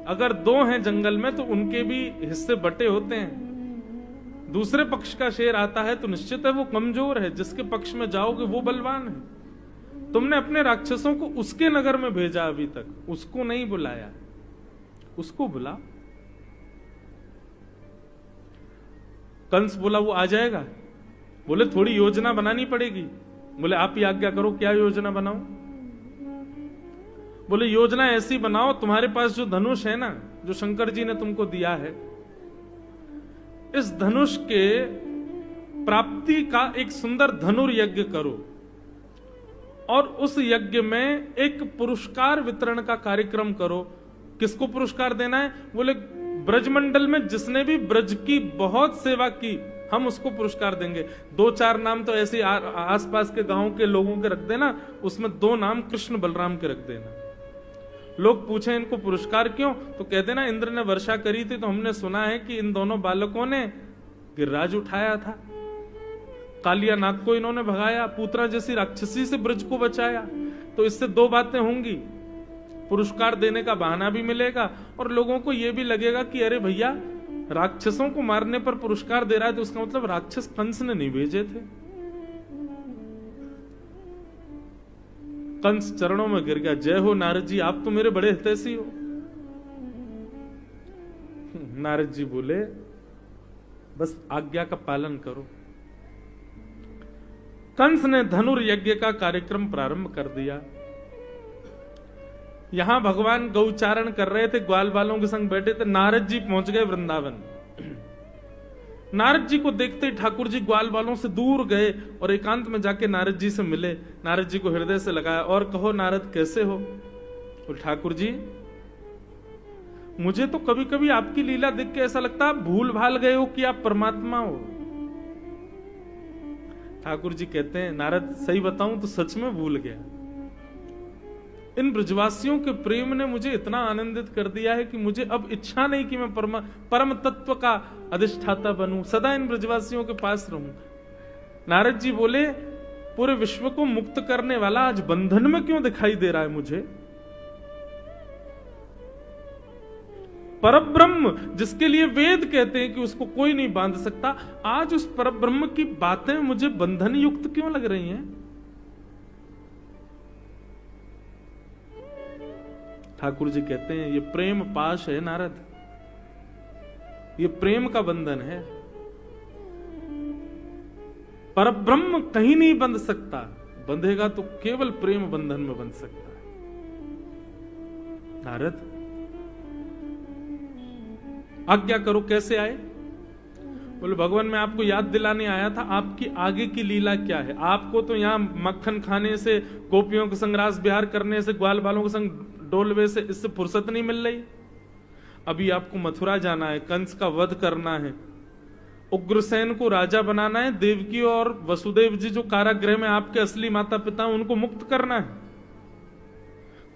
अगर 2 हैं जंगल में तो उनके भी हिस्से बटे होते हैं। दूसरे पक्ष का शेर आता है तो निश्चित है वो कमजोर है, जिसके पक्ष में जाओगे वो बलवान है। तुमने अपने राक्षसों को उसके नगर में भेजा, अभी तक उसको नहीं बुलाया, उसको बुला। कंस बोला वो आ जाएगा? बोले थोड़ी योजना बनानी पड़ेगी। बोले आप ही आज्ञा करो, क्या योजना बनाओ? बोले योजना ऐसी बनाओ, तुम्हारे पास जो धनुष है ना, जो शंकर जी ने तुमको दिया है, इस धनुष के प्राप्ति का एक सुंदर धनुर्यज्ञ करो और उस यज्ञ में एक पुरस्कार वितरण का कार्यक्रम करो। किसको पुरस्कार देना है? बोले ब्रजमंडल में जिसने भी ब्रज की बहुत सेवा की, हम उसको पुरस्कार देंगे। 2-4 नाम तो ऐसे आसपास के गांव के लोगों के रख देना, उसमें 2 नाम कृष्ण बलराम के रख देना। लोग पूछे इनको पुरस्कार क्यों, तो कहते ना इंद्र ने वर्षा करी थी तो हमने सुना है कि इन दोनों बालकों ने गिरिराज उठाया था, कालिया नाग को इन्होंने भगाया, पूतना जैसी राक्षसी से ब्रज को बचाया। तो इससे 2 बातें होंगी, पुरस्कार देने का बहाना भी मिलेगा और लोगों को यह भी लगेगा कि अरे भैया राक्षसों को मारने पर पुरस्कार दे रहा है, तो उसका मतलब राक्षस कंस ने नहीं भेजे थे। कंस चरणों में गिर गया, जय हो नारद जी, आप तो मेरे बड़े हितैषी हो। नारद जी बोले बस आज्ञा का पालन करो। कंस ने धनुर्यज्ञ का कार्यक्रम प्रारंभ कर दिया। यहां भगवान गौचारण कर रहे थे, ग्वाल बालों के संग बैठे थे। नारद जी पहुंच गए वृंदावन। नारद जी को देखते ही ठाकुर जी ग्वाल बालों से दूर गए और एकांत में जाके नारद जी से मिले। नारद जी को हृदय से लगाया और कहो नारद कैसे हो? और ठाकुर जी मुझे तो कभी कभी आपकी लीला देख के ऐसा लगता है आप भूल भाल गए हो कि आप परमात्मा हो। ठाकुर जी कहते हैं नारद सही बताऊं तो सच में भूल गया। इन ब्रजवासियों के प्रेम ने मुझे इतना आनंदित कर दिया है कि मुझे अब इच्छा नहीं कि मैं परम तत्व का अधिष्ठाता बनूं, सदा इन ब्रजवासियों के पास रहूं। नारद जी बोले पूरे विश्व को मुक्त करने वाला आज बंधन में क्यों दिखाई दे रहा है मुझे? परब्रह्म जिसके लिए वेद कहते हैं कि उसको कोई नहीं बांध सकता, आज उस परब्रह्म की बातें मुझे बंधन युक्त क्यों लग रही हैं? ठाकुर जी कहते हैं ये प्रेम पाश है नारद, ये प्रेम का बंधन है। परब्रह्म कहीं नहीं बंध सकता, बंधेगा तो केवल प्रेम बंधन में बंध सकता है। नारद आज्ञा करो, कैसे आए? बोले भगवान मैं आपको याद दिलाने आया था आपकी आगे की लीला क्या है। आपको तो यहां मक्खन खाने से, गोपियों के संग रास विहार करने से, ग्वाल बालों के संग डोलवे से, इससे फुर्सत नहीं मिल रही। अभी आपको मथुरा जाना है, कंस का वध करना है, उग्रसेन को राजा बनाना है, देवकी और वसुदेव जी जो कारागृह में आपके असली माता पिता उनको मुक्त करना है,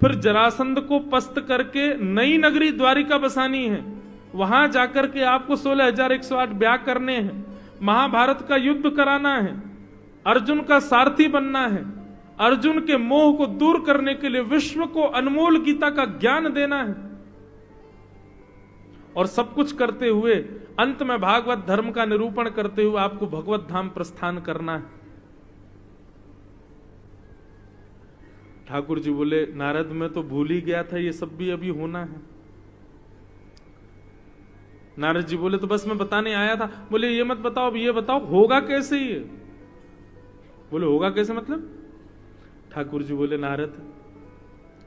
फिर जरासंध को पस्त करके नई नगरी द्वारिका बसानी है, वहां जाकर के आपको 16,108 ब्याह करने हैं, महाभारत का युद्ध कराना है, अर्जुन का सारथी बनना है, अर्जुन के मोह को दूर करने के लिए विश्व को अनमोल गीता का ज्ञान देना है, और सब कुछ करते हुए अंत में भागवत धर्म का निरूपण करते हुए आपको भगवत धाम प्रस्थान करना है। ठाकुर जी बोले नारद मैं तो भूल ही गया था, ये सब भी अभी होना है। नारद जी बोले तो बस मैं बताने आया था। बोले ये मत बताओ, अब ये बताओ होगा कैसे ये? बोले होगा कैसे मतलब? ठाकुर जी बोले नारद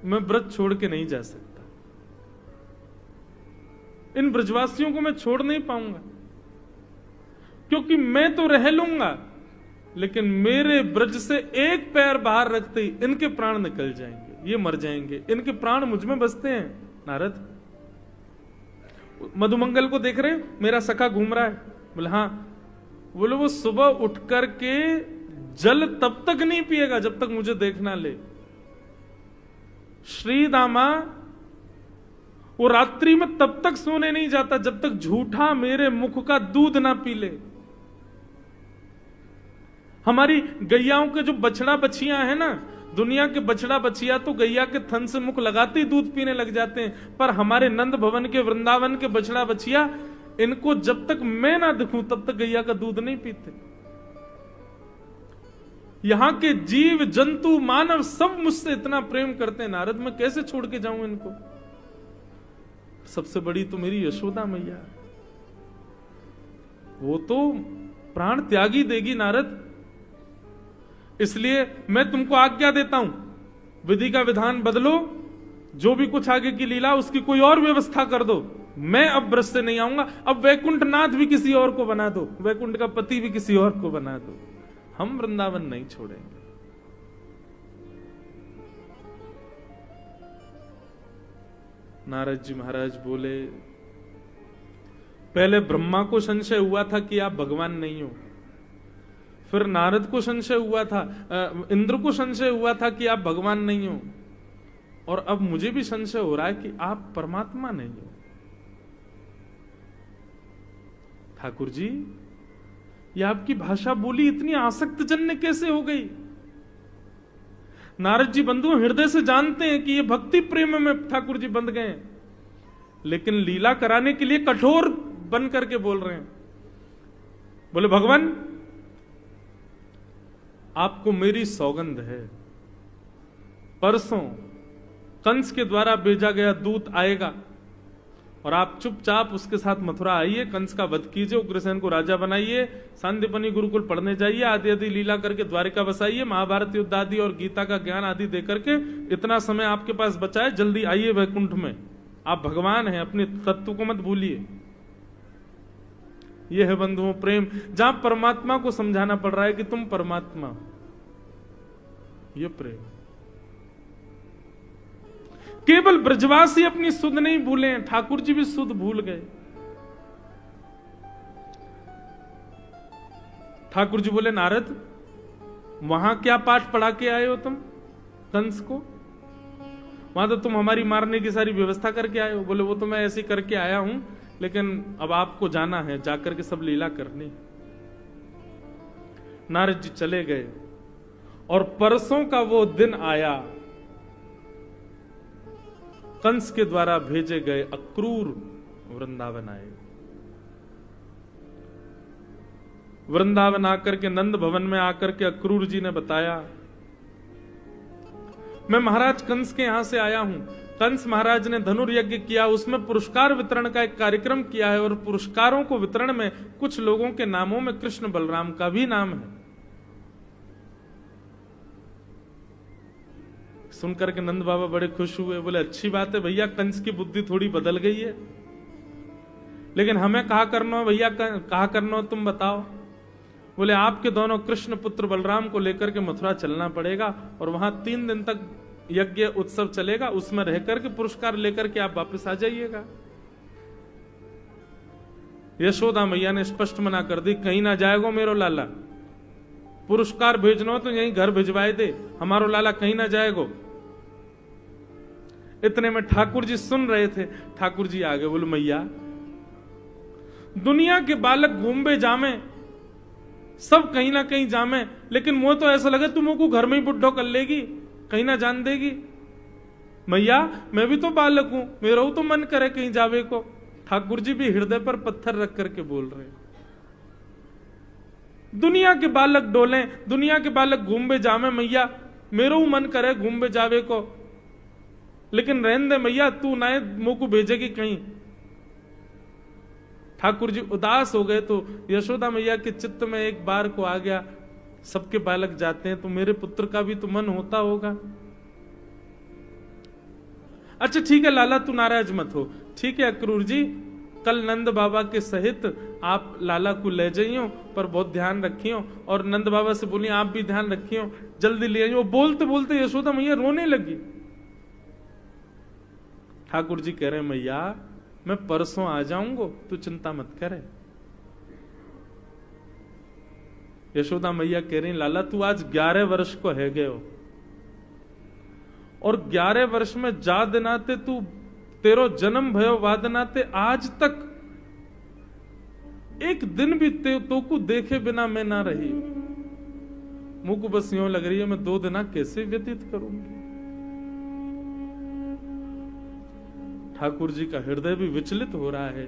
मैं व्रत छोड़ के नहीं जा सकता, इन ब्रजवासियों को मैं छोड़ नहीं पाऊंगा, क्योंकि मैं तो रह लूंगा लेकिन मेरे ब्रज से एक पैर बाहर रखते ही इनके प्राण निकल जाएंगे, ये मर जाएंगे, इनके प्राण मुझ में बसते हैं। नारद मधुमंगल को देख रहे मेरा सखा घूम रहा है? बोले हाँ। बोले वो सुबह उठ करके जल तब तक नहीं पिएगा जब तक मुझे देखना ले। श्री दामा वो रात्रि में तब तक सोने नहीं जाता जब तक झूठा मेरे मुख का दूध ना पी ले। हमारी गैयाओं के जो बछड़ा बछियां हैं ना, दुनिया के बछड़ा बछिया तो गैया के थन से मुख लगाते ही दूध पीने लग जाते हैं, पर हमारे नंद भवन के वृंदावन के बछड़ा बछिया इनको जब तक मैं ना दिखूं तब तक गैया का दूध नहीं पीते। यहां के जीव जंतु मानव सब मुझसे इतना प्रेम करते हैं नारद, मैं कैसे छोड़ के जाऊं इनको? सबसे बड़ी तो मेरी यशोदा मैया। वो तो प्राण त्यागी देगी नारद। इसलिए मैं तुमको आज्ञा देता हूं, विधि का विधान बदलो, जो भी कुछ आगे की लीला उसकी कोई और व्यवस्था कर दो। मैं अब ब्रज से नहीं आऊंगा। अब वैकुंठ नाथ भी किसी और को बना दो, वैकुंठ का पति भी किसी और को बना दो, हम वृंदावन नहीं छोड़ेंगे। नारद जी महाराज बोले, पहले ब्रह्मा को संशय हुआ था कि आप भगवान नहीं हो, फिर नारद को संशय हुआ था, इंद्र को संशय हुआ था कि आप भगवान नहीं हो, और अब मुझे भी संशय हो रहा है कि आप परमात्मा नहीं हो। ठाकुर जी, ये आपकी भाषा बोली इतनी आसक्तजन्य कैसे हो गई? नारद जी बंधु हृदय से जानते हैं कि ये भक्ति प्रेम में ठाकुर जी बंध गए, लेकिन लीला कराने के लिए कठोर बन करके बोल रहे हैं। बोले, भगवान आपको मेरी सौगंध है, परसों कंस के द्वारा भेजा गया दूत आएगा और आप चुपचाप उसके साथ मथुरा आइए, कंस का वध कीजिए, उग्रसेन को राजा बनाइए, सांदीपनि गुरुकुल पढ़ने जाइए, आदि आदि लीला करके द्वारिका बसाइए, महाभारत युद्ध आदि और गीता का ज्ञान आदि दे करके इतना समय आपके पास बचा है, जल्दी आइए वैकुंठ में। आप भगवान हैं, अपने तत्व को मत भूलिए। यह है बंधुओं प्रेम, जहां परमात्मा को समझाना पड़ रहा है कि तुम परमात्मा, यह प्रेम। केवल ब्रजवासी अपनी सुध नहीं भूले, ठाकुर जी भी सुध भूल गए। ठाकुर जी बोले, नारद वहां क्या पाठ पढ़ा के आए हो तुम कंस को? वहां तो तुम हमारी मारने की सारी व्यवस्था करके आए हो। बोले, वो तो मैं ऐसे करके आया हूं, लेकिन अब आपको जाना है, जाकर के सब लीला करनी। नारद जी चले गए और परसों का वो दिन आया, कंस के द्वारा भेजे गए अक्रूर वृंदावन आए। वृंदावन आकर के नंद भवन में आकर के अक्रूर जी ने बताया, मैं महाराज कंस के यहां से आया हूं। कंस महाराज ने धनुर्यज्ञ किया, उसमें पुरस्कार वितरण का एक कार्यक्रम किया है, और पुरस्कारों को वितरण में कुछ लोगों के नामों में कृष्ण बलराम का भी नाम है। सुनकर के नंद बाबा बड़े खुश हुए। बोले, अच्छी बात है भैया, कंस की बुद्धि थोड़ी बदल गई है, लेकिन हमें कहा करना है भैया, कहा करना हो तुम बताओ। बोले, आपके दोनों कृष्ण पुत्र बलराम को लेकर के मथुरा चलना पड़ेगा, और वहां 3 दिन तक यज्ञ उत्सव चलेगा, उसमें रहकर के पुरस्कार लेकर के आप वापस आ जाइएगा। यशोदा मैया ने स्पष्ट मना कर दी, कहीं ना जाएगो मेरो लाला, पुरस्कार भेजना हो तो यहीं घर भिजवाए दे, हमारो लाला कहीं ना जाएगो। इतने में ठाकुर जी सुन रहे थे, ठाकुर जी आगे बोले, मैया दुनिया के बालक घूमे जामे, सब कहीं ना कहीं जामे, लेकिन मुझे तो ऐसा लगे तुम को घर में ही बुढ़ो कर लेगी, कहीं ना जान देगी। मैया मैं भी तो बालक हूं, मेरा तो मन करे कहीं जावे को। ठाकुर जी भी हृदय पर पत्थर रख करके बोल रहे, दुनिया के बालक डोले, दुनिया के बालक घूमे जामे, मैया मेरो मन करे घूमे जावे को, लेकिन रहने दे मैया, तू ना मुंह को भेजेगी कहीं। ठाकुर जी उदास हो गए, तो यशोदा मैया के चित्त में एक बार को आ गया, सबके बालक जाते हैं तो मेरे पुत्र का भी तो मन होता होगा। अच्छा ठीक है लाला, तू नाराज मत हो, ठीक है अक्रूर जी, कल नंद बाबा के सहित आप लाला को ले जाइयो, पर बहुत ध्यान रखियो, और नंद बाबा से बोलिए आप भी ध्यान रखियो, जल्दी ले आइयो। बोलते बोलते यशोदा मैया रोने लगी। ठाकुर जी कह रहे, मैया मैं परसों आ जाऊंगा, तू चिंता मत करे। यशोदा मैया कह रही, लाला तू आज 11 वर्ष को है गए हो, और 11 वर्ष में जा दिनाते तू तेरो जन्म भयो वादनाते आज तक एक दिन भी तो को देखे बिना मैं ना रही। मुझको बस यूं लग रही है मैं 2 दिन कैसे व्यतीत करूंगी। ठाकुर जी का हृदय भी विचलित हो रहा है।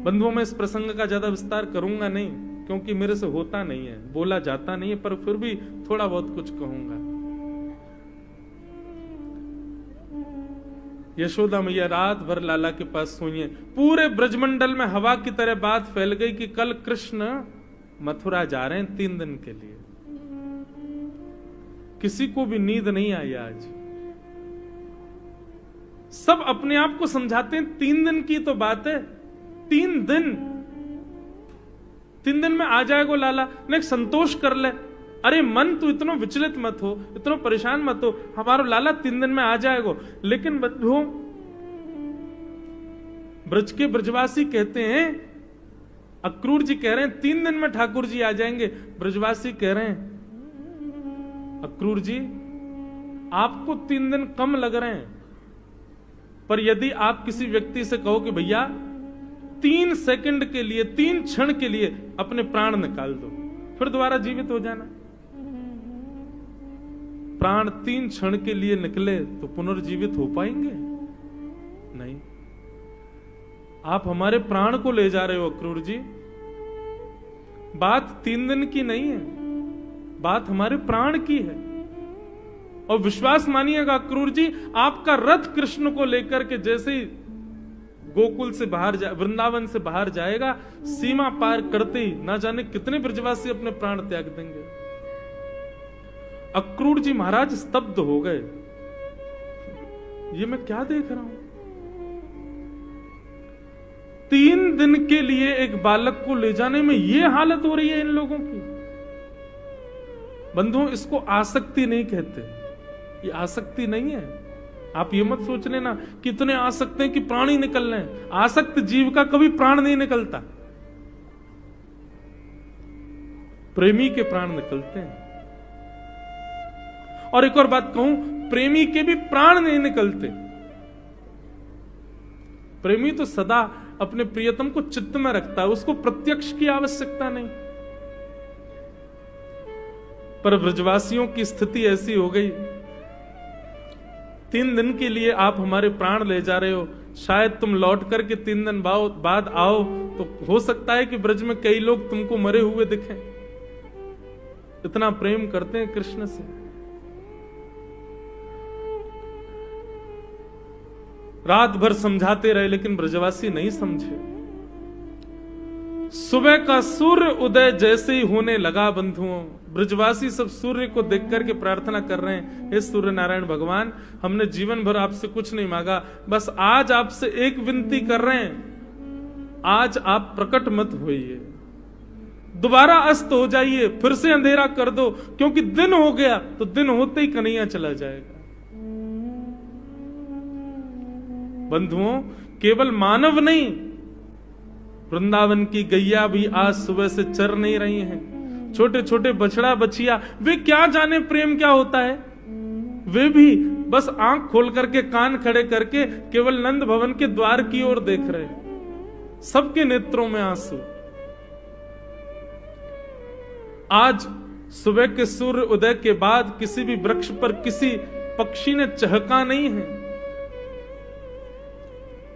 बंधुओं में इस प्रसंग का ज्यादा विस्तार करूंगा नहीं, क्योंकि मेरे से होता नहीं है, बोला जाता नहीं है, पर फिर भी थोड़ा बहुत कुछ कहूंगा। यशोदा मैया रात भर लाला के पास सोई हैं। पूरे ब्रजमंडल में हवा की तरह बात फैल गई कि कल कृष्ण मथुरा जा रहे हैं 3 दिन के लिए। किसी को भी नींद नहीं आई आज। सब अपने आप को समझाते हैं 3 दिन की तो बात है, 3 दिन में आ जाएगा लाला, ने संतोष कर ले। अरे मन तू इतना विचलित मत हो, इतना परेशान मत हो, हमारा लाला 3 दिन में आ जाएगा। लेकिन बंधुओं, ब्रज के ब्रजवासी कहते हैं, अक्रूर जी कह रहे हैं 3 दिन में ठाकुर जी आ जाएंगे। ब्रजवासी कह रहे हैं अक्रूर जी आपको 3 दिन कम लग रहे हैं, पर यदि आप किसी व्यक्ति से कहो कि भैया 3 सेकंड के लिए, 3 क्षण के लिए अपने प्राण निकाल दो, फिर दोबारा जीवित हो जाना। प्राण 3 क्षण के लिए निकले तो पुनर्जीवित हो पाएंगे? नहीं। आप हमारे प्राण को ले जा रहे हो अक्रूर जी। बात 3 दिन की नहीं है, बात हमारे प्राण की है। और विश्वास मानिएगा अक्रूर जी, आपका रथ कृष्ण को लेकर के जैसे ही गोकुल से बाहर वृंदावन से बाहर जाएगा, सीमा पार करते ही ना जाने कितने ब्रजवासी अपने प्राण त्याग देंगे। अक्रूर जी महाराज स्तब्ध हो गए। ये मैं क्या देख रहा हूं? 3 दिन के लिए एक बालक को ले जाने में ये हालत हो रही है इन लोगों की। बंधुओं, इसको आसक्ति नहीं कहते। ये आसक्ति नहीं है। आप ये मत सोच लेना कि इतने आसक्त हैं कि प्राण ही निकल रहे हैं। आसक्त जीव का कभी प्राण नहीं निकलता, प्रेमी के प्राण निकलते हैं। और एक और बात कहूं, प्रेमी के भी प्राण नहीं निकलते। प्रेमी तो सदा अपने प्रियतम को चित्त में रखता है, उसको प्रत्यक्ष की आवश्यकता नहीं। पर ब्रजवासियों की स्थिति ऐसी हो गई, 3 दिन के लिए आप हमारे प्राण ले जा रहे हो, शायद तुम लौट करके 3 दिन बाद आओ तो हो सकता है कि ब्रज में कई लोग तुमको मरे हुए दिखें। इतना प्रेम करते हैं कृष्ण से। रात भर समझाते रहे लेकिन ब्रजवासी नहीं समझे। सुबह का सूर्य उदय जैसे ही होने लगा बंधुओं, ब्रजवासी सब सूर्य को देख करके प्रार्थना कर रहे हैं, हे सूर्य नारायण भगवान, हमने जीवन भर आपसे कुछ नहीं मांगा, बस आज आपसे एक विनती कर रहे हैं, आज आप प्रकट मत होइए, दोबारा अस्त हो जाइए, फिर से अंधेरा कर दो, क्योंकि दिन हो गया तो दिन होते ही कन्हैया चला जाएगा। बंधुओं, केवल मानव नहीं, वृंदावन की गैया भी आज सुबह से चर नहीं रही हैं। छोटे छोटे बछड़ा बछिया, वे क्या जाने प्रेम क्या होता है, वे भी बस आंख खोल करके कान खड़े करके केवल नंद भवन के द्वार की ओर देख रहे हैं, सबके नेत्रों में आंसू। आज सुबह के सूर्य उदय के बाद किसी भी वृक्ष पर किसी पक्षी ने चहका नहीं है,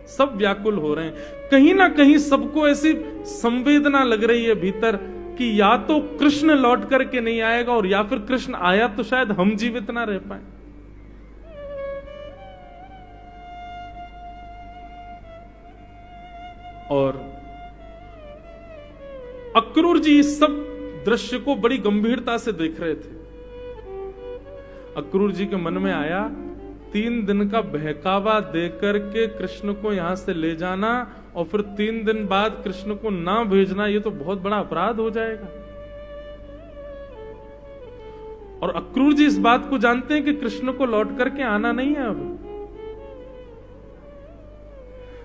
सब व्याकुल हो रहे हैं। कहीं ना कहीं सबको ऐसी संवेदना लग रही है भीतर कि या तो कृष्ण लौट करके नहीं आएगा, और या फिर कृष्ण आया तो शायद हम जीवित ना रह पाए। और अक्रूर जी इस सब दृश्य को बड़ी गंभीरता से देख रहे थे। अक्रूर जी के मन में आया, 3 दिन का बहकावा देकर के कृष्ण को यहां से ले जाना और फिर 3 दिन बाद कृष्ण को ना भेजना, ये तो बहुत बड़ा अपराध हो जाएगा। और अक्रूर जी इस बात को जानते हैं कि कृष्ण को लौट करके आना नहीं है अब।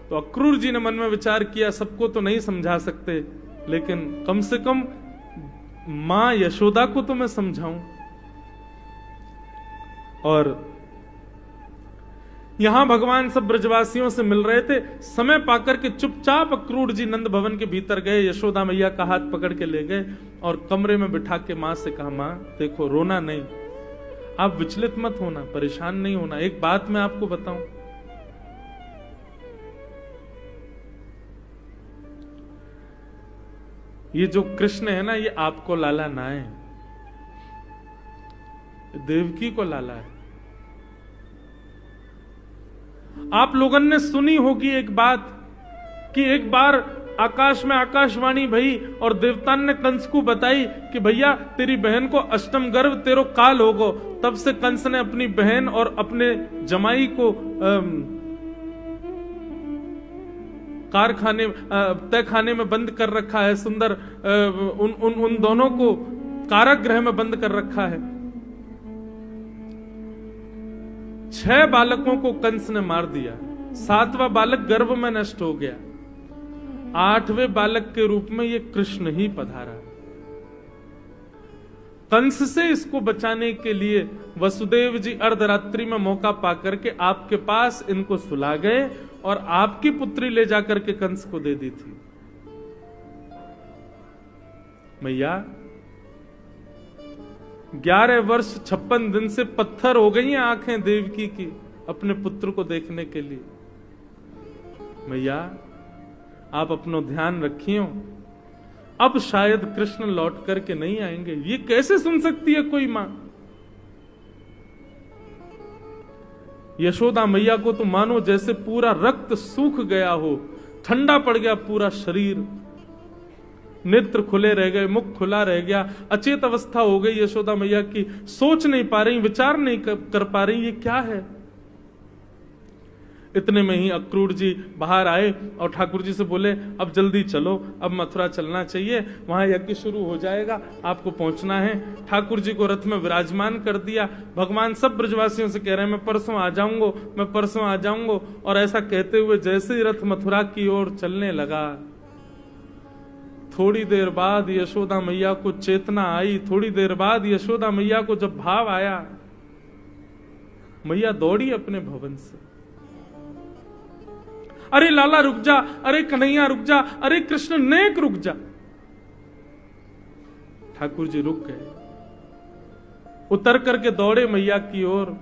तो अक्रूर जी ने मन में विचार किया, सबको तो नहीं समझा सकते, लेकिन कम से कम मां यशोदा को तो मैं समझाऊं। और यहां भगवान सब ब्रजवासियों से मिल रहे थे, समय पाकर के चुपचाप अक्रूर जी नंद भवन के भीतर गए, यशोदा मैया का हाथ पकड़ के ले गए और कमरे में बिठा के मां से कहा, मां देखो, रोना नहीं, आप विचलित मत होना, परेशान नहीं होना। एक बात मैं आपको बताऊं, ये जो कृष्ण है ना, ये आपको लाला ना है, देवकी को लाला है। आप लोगों ने सुनी होगी एक बात कि एक बार आकाश में आकाशवाणी भई और देवतान ने कंस को बताई कि भैया तेरी बहन को अष्टम गर्भ तेरो काल होगो। तब से कंस ने अपनी बहन और अपने जमाई को कारखाने तहखाने में बंद कर रखा है। सुंदर उन दोनों को कारागृह में बंद कर रखा है। 6 बालकों को कंस ने मार दिया। 7वां बालक गर्भ में नष्ट हो गया। 8वें बालक के रूप में ये कृष्ण ही पधारा। कंस से इसको बचाने के लिए वसुदेव जी अर्धरात्रि में मौका पाकर के आपके पास इनको सुला गए और आपकी पुत्री ले जाकर के कंस को दे दी थी। मैया 11 वर्ष 56 दिन से पत्थर हो गई हैं आंखें देवकी की अपने पुत्र को देखने के लिए। मैया आप अपना ध्यान रखियो, अब शायद कृष्ण लौट करके नहीं आएंगे। ये कैसे सुन सकती है कोई मां? यशोदा मैया को तो मानो जैसे पूरा रक्त सूख गया हो, ठंडा पड़ गया पूरा शरीर, नेत्र खुले रह गए, मुख खुला रह गया, अचेत अवस्था हो गई यशोदा मैया की। सोच नहीं पा रही, विचार नहीं कर पा रही ये क्या है। इतने में ही अक्रूर जी बाहर आए और ठाकुर जी से बोले अब जल्दी चलो, अब मथुरा चलना चाहिए, वहां यज्ञ शुरू हो जाएगा, आपको पहुंचना है। ठाकुर जी को रथ में विराजमान कर दिया। भगवान सब ब्रजवासियों से कह रहे हैं मैं परसों आ जाऊंगा, मैं परसों आ जाऊंगा। और ऐसा कहते हुए जैसे ही रथ मथुरा की ओर चलने लगा, थोड़ी देर बाद यशोदा मैया को चेतना आई। थोड़ी देर बाद यशोदा मैया को जब भाव आया, मैया दौड़ी अपने भवन से, अरे लाला रुक जा, अरे कन्हैया रुक जा, अरे कृष्ण नेक रुक जा। ठाकुर जी रुक गए, उतर करके दौड़े मैया की ओर,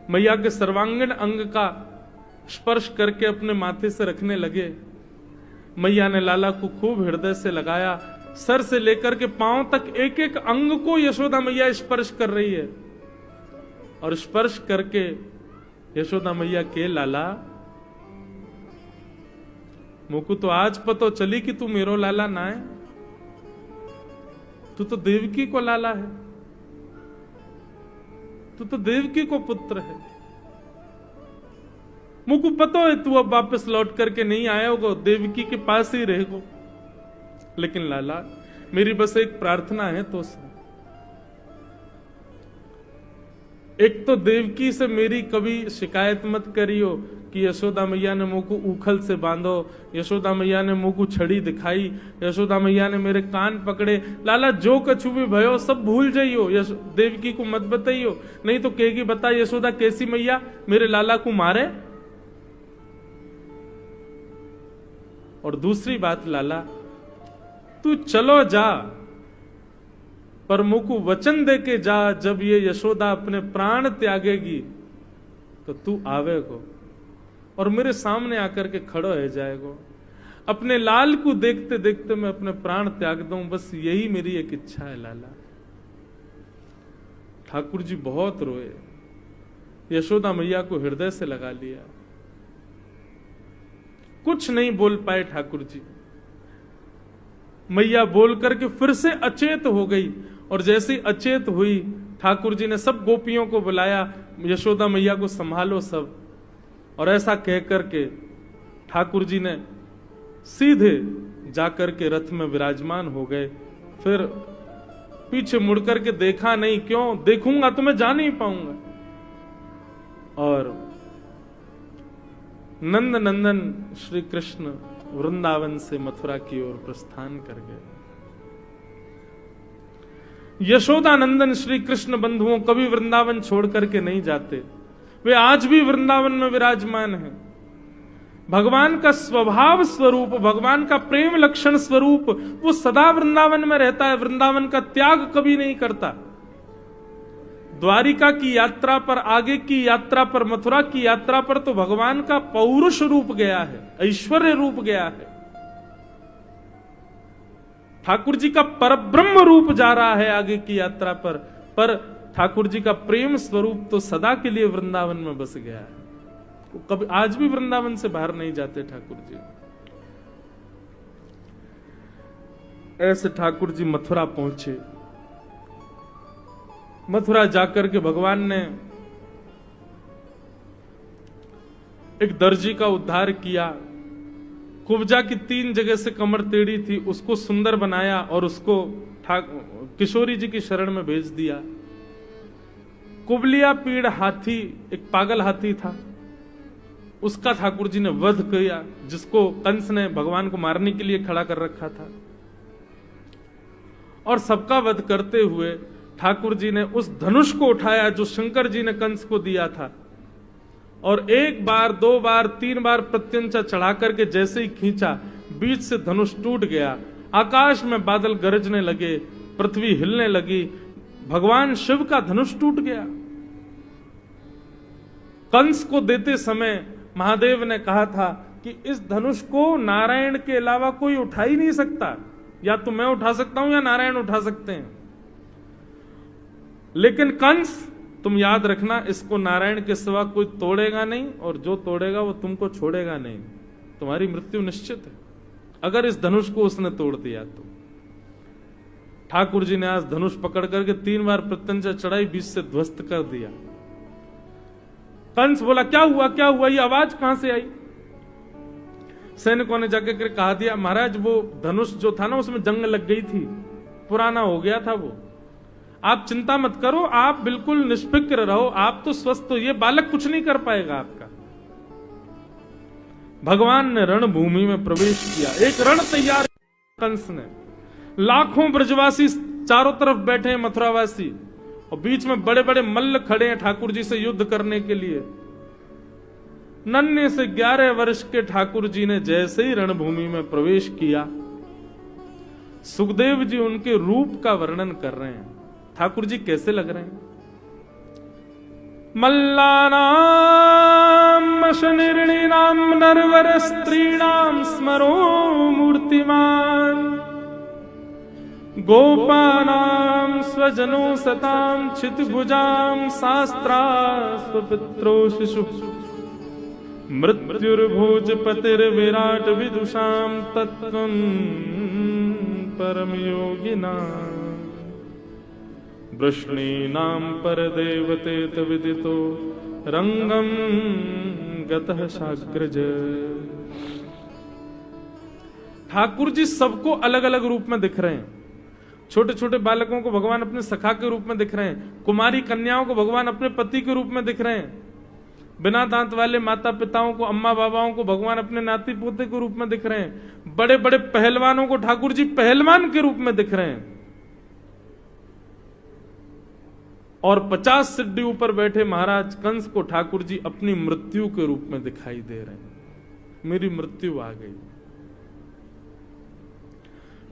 मैया के सर्वांगीण अंग का स्पर्श करके अपने माथे से रखने लगे। मैया ने लाला को खूब हृदय से लगाया, सर से लेकर के पांव तक एक एक अंग को यशोदा मैया स्पर्श कर रही है। और स्पर्श करके यशोदा मैया के लाला मोकू तो आज पतो चली कि तू मेरो लाला ना है, तू तो देवकी को लाला है, तू तो देवकी को पुत्र है। मुझको पता है तू अब वापस लौट करके नहीं आया होगा, देवकी के पास ही रहेगो। लेकिन लाला मेरी बस एक प्रार्थना है तो से, एक तो देवकी से मेरी कभी शिकायत मत करियो कि यशोदा मैया ने मुझको उखल से बांधो, यशोदा मैया ने मुझको छड़ी दिखाई, यशोदा मैया ने मेरे कान पकड़े। लाला जो कछु भी भयो सब भूल जाइयो, देवकी को मत बताइयो, नहीं तो कहेगी बता यशोदा कैसी मैया मेरे लाला को मारे। और दूसरी बात लाला तू चलो जा, पर मुझको वचन दे के जा, जब ये यशोदा अपने प्राण त्यागेगी तो तू आवेगो और मेरे सामने आकर के खड़ो हो जाएगो। अपने लाल को देखते देखते मैं अपने प्राण त्याग दूं, बस यही मेरी एक इच्छा है लाला। ठाकुर जी बहुत रोए, यशोदा मैया को हृदय से लगा लिया, कुछ नहीं बोल पाए ठाकुर जी। मैया बोल करके फिर से अचेत हो गई और जैसे ही अचेत हुई ठाकुर जी ने सब गोपियों को बुलाया, यशोदा मैया को संभालो सब। और ऐसा कह करके ठाकुर जी ने सीधे जाकर के रथ में विराजमान हो गए। फिर पीछे मुड़ करके देखा नहीं, क्यों देखूंगा तो मैं जा नहीं पाऊंगा। और नंद नंदन श्री कृष्ण वृंदावन से मथुरा की ओर प्रस्थान कर गए। यशोदा नंदन श्री कृष्ण बंधुओं कभी वृंदावन छोड़ करके नहीं जाते, वे आज भी वृंदावन में विराजमान हैं। भगवान का स्वभाव स्वरूप, भगवान का प्रेम लक्षण स्वरूप वो सदा वृंदावन में रहता है, वृंदावन का त्याग कभी नहीं करता। द्वारिका की यात्रा पर, आगे की यात्रा पर, मथुरा की यात्रा पर तो भगवान का पौरुष रूप गया है, ऐश्वर्य रूप गया है, ठाकुर जी का परब्रह्म रूप जा रहा है आगे की यात्रा पर ठाकुर जी का प्रेम स्वरूप तो सदा के लिए वृंदावन में बस गया है। वो कभी आज भी वृंदावन से बाहर नहीं जाते ठाकुर जी। ऐसे ठाकुर जी मथुरा पहुंचे। मथुरा जाकर के भगवान ने एक दर्जी का उद्धार किया। कुब्जा की 3 जगह से कमर टेढ़ी थी, उसको सुंदर बनाया और उसको किशोरी जी की शरण में भेज दिया। कुबलिया पीड़ हाथी, एक पागल हाथी था, उसका ठाकुर जी ने वध किया, जिसको कंस ने भगवान को मारने के लिए खड़ा कर रखा था। और सबका वध करते हुए ठाकुर जी ने उस धनुष को उठाया जो शंकर जी ने कंस को दिया था, और 1 बार 2 बार 3 बार प्रत्यंचा चढ़ा करके जैसे ही खींचा, बीच से धनुष टूट गया। आकाश में बादल गरजने लगे, पृथ्वी हिलने लगी, भगवान शिव का धनुष टूट गया। कंस को देते समय महादेव ने कहा था कि इस धनुष को नारायण के अलावा कोई उठा ही नहीं सकता, या तो मैं उठा सकता हूं या नारायण उठा सकते हैं। लेकिन कंस, तुम याद रखना, इसको नारायण के सिवा कोई तोड़ेगा नहीं, और जो तोड़ेगा वो तुमको छोड़ेगा नहीं, तुम्हारी मृत्यु निश्चित है अगर इस धनुष को उसने तोड़ दिया तो। ठाकुर जी ने आज धनुष पकड़ करके 3 बार प्रत्यंचा चढ़ाई, बीच से ध्वस्त कर दिया। कंस बोला क्या हुआ क्या हुआ, ये आवाज कहां से आई? सैनिकों ने जाकर कहा दिया, महाराज वो धनुष जो था ना उसमें जंग लग गई थी, पुराना हो गया था वो, आप चिंता मत करो, आप बिल्कुल निष्फिक्र रहो, आप तो स्वस्थ हो, ये बालक कुछ नहीं कर पाएगा आपका। भगवान ने रणभूमि में प्रवेश किया, एक रण तैयार कंस ने, लाखों ब्रजवासी चारों तरफ बैठे हैं मथुरावासी, और बीच में बड़े बड़े मल्ल खड़े हैं ठाकुर जी से युद्ध करने के लिए। नन्हे से 11 वर्ष के ठाकुर जी ने जैसे ही रणभूमि में प्रवेश किया, सुखदेव जी उनके रूप का वर्णन कर रहे हैं। ठाकुर जी कैसे लग रहे हैं? मल्लानाम शनिर्णीनाम नरवर स्त्रीणाम स्मरो मूर्तिमान, गोपानाम स्वजनो सताम छितभुजाम शास्त्रा स्वपित्रो शिशु, मृत्युर्भोजपतिर्विराट विदुषाम तत्त्वं परम योगिना, वृष्णीनां परदेवते विदितो रंगम गतः शाग्रज। ठाकुर जी सबको अलग अलग रूप में दिख रहे हैं। छोटे छोटे बालकों को भगवान अपने सखा के रूप में दिख रहे हैं, कुमारी कन्याओं को भगवान अपने पति के रूप में दिख रहे हैं, बिना दांत वाले माता पिताओं को, अम्मा बाबाओं को भगवान अपने नाती पोते के रूप में दिख रहे हैं, बड़े बड़े पहलवानों को ठाकुर जी पहलवान के रूप में दिख रहे हैं, और 50 सिद्धि ऊपर बैठे महाराज कंस को ठाकुर जी अपनी मृत्यु के रूप में दिखाई दे रहे हैं। मेरी मृत्यु आ गई।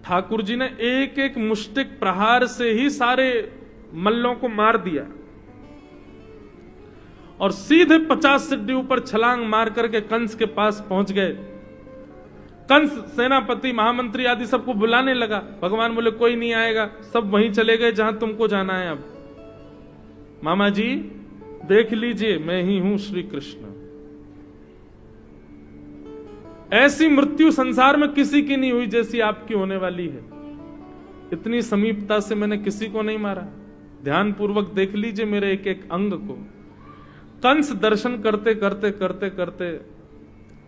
ठाकुर जी ने एक एक मुष्टिक प्रहार से ही सारे मल्लों को मार दिया, और सीधे 50 सिद्धि ऊपर छलांग मार करके कंस के पास पहुंच गए। कंस सेनापति महामंत्री आदि सबको बुलाने लगा। भगवान बोले कोई नहीं आएगा, सब वहीं चले गए जहां तुमको जाना है। अब मामा जी देख लीजिए, मैं ही हूं श्री कृष्ण। ऐसी मृत्यु संसार में किसी की नहीं हुई जैसी आपकी होने वाली है। इतनी समीपता से मैंने किसी को नहीं मारा। ध्यान पूर्वक देख लीजिए मेरे एक एक अंग को। कंस दर्शन करते करते करते करते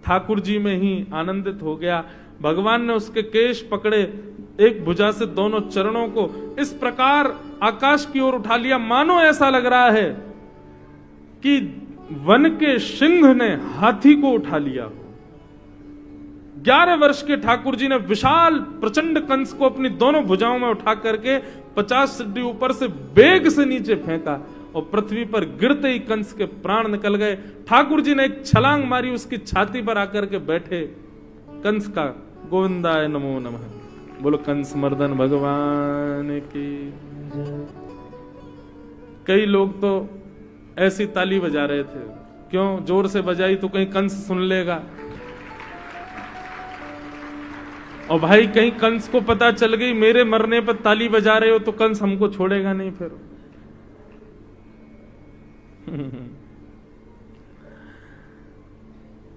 ठाकुर जी में ही आनंदित हो गया। भगवान ने उसके केश पकड़े, एक भुजा से दोनों चरणों को इस प्रकार आकाश की ओर उठा लिया, मानो ऐसा लग रहा है कि वन के सिंह ने हाथी को उठा लिया। 11 वर्ष के ठाकुर जी ने विशाल प्रचंड कंस को अपनी दोनों भुजाओं में उठा करके 50 सिद्धि ऊपर से वेग से नीचे फेंका, और पृथ्वी पर गिरते ही कंस के प्राण निकल गए। ठाकुर जी ने एक छलांग मारी, उसकी छाती पर आकर के बैठे। कंस का गोविंदाय नमो नमः। बोलो कंस मर्दन भगवान की। कई लोग तो ऐसी ताली बजा रहे थे, क्यों? जोर से बजाई तो कहीं कंस सुन लेगा, और भाई कहीं कंस को पता चल गई मेरे मरने पर ताली बजा रहे हो तो कंस हमको छोड़ेगा नहीं फिर।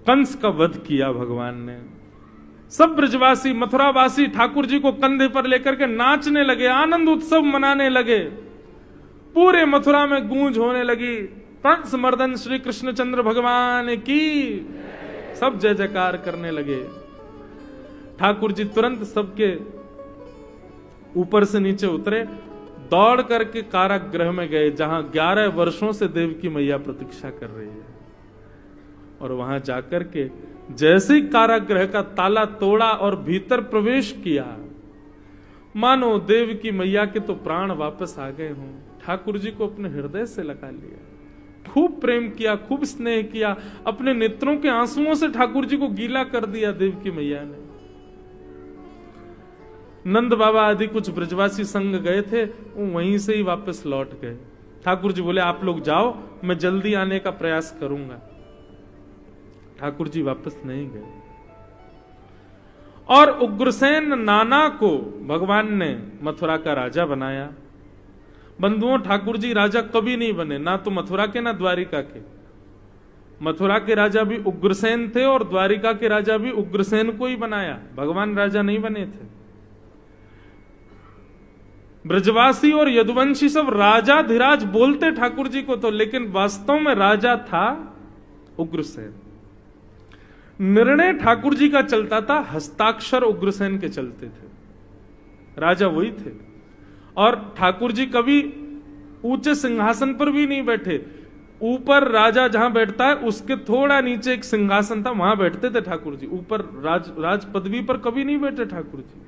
कंस का वध किया भगवान ने। सब ब्रजवासी मथुरावासी ठाकुर जी को कंधे पर लेकर के नाचने लगे, आनंद उत्सव मनाने लगे। पूरे मथुरा में गूंज होने लगी, कंस मर्दन श्री कृष्णचंद्र भगवान की। सब जय जयकार करने लगे। ठाकुर जी तुरंत सबके ऊपर से नीचे उतरे, दौड़ करके कारागृह में गए, जहां 11 वर्षों से देवकी मैया प्रतीक्षा कर रही है। और वहां जाकर के जैसे ही कारागृह का ताला तोड़ा और भीतर प्रवेश किया, मानो देवकी मैया के तो प्राण वापस आ गए हों। ठाकुर जी को अपने हृदय से लगा लिया, खूब प्रेम किया, खूब स्नेह किया, अपने नेत्रों के आंसुओं से ठाकुर जी को गीला कर दिया देवकी मैया ने। नंद बाबा आदि कुछ ब्रजवासी संग गए थे, वो वहीं से ही वापस लौट गए। ठाकुर जी बोले आप लोग जाओ, मैं जल्दी आने का प्रयास करूंगा। ठाकुर जी वापस नहीं गए। और उग्रसेन नाना को भगवान ने मथुरा का राजा बनाया। बंधुओं, ठाकुर जी राजा कभी नहीं बने, ना तो मथुरा के ना द्वारिका के। मथुरा के राजा भी उग्रसेन थे और द्वारिका के राजा भी उग्रसेन को ही बनाया, भगवान राजा नहीं बने थे। ब्रजवासी और यदुवंशी सब राजा धीराज बोलते ठाकुर जी को तो, लेकिन वास्तव में राजा था उग्रसेन। निर्णय ठाकुर जी का चलता था, हस्ताक्षर उग्रसेन के चलते थे, राजा वही थे। और ठाकुर जी कभी ऊंचे सिंहासन पर भी नहीं बैठे। ऊपर राजा जहां बैठता है उसके थोड़ा नीचे एक सिंहासन था, वहां बैठते थे ठाकुर जी। ऊपर राज पदवी पर कभी नहीं बैठे ठाकुर जी।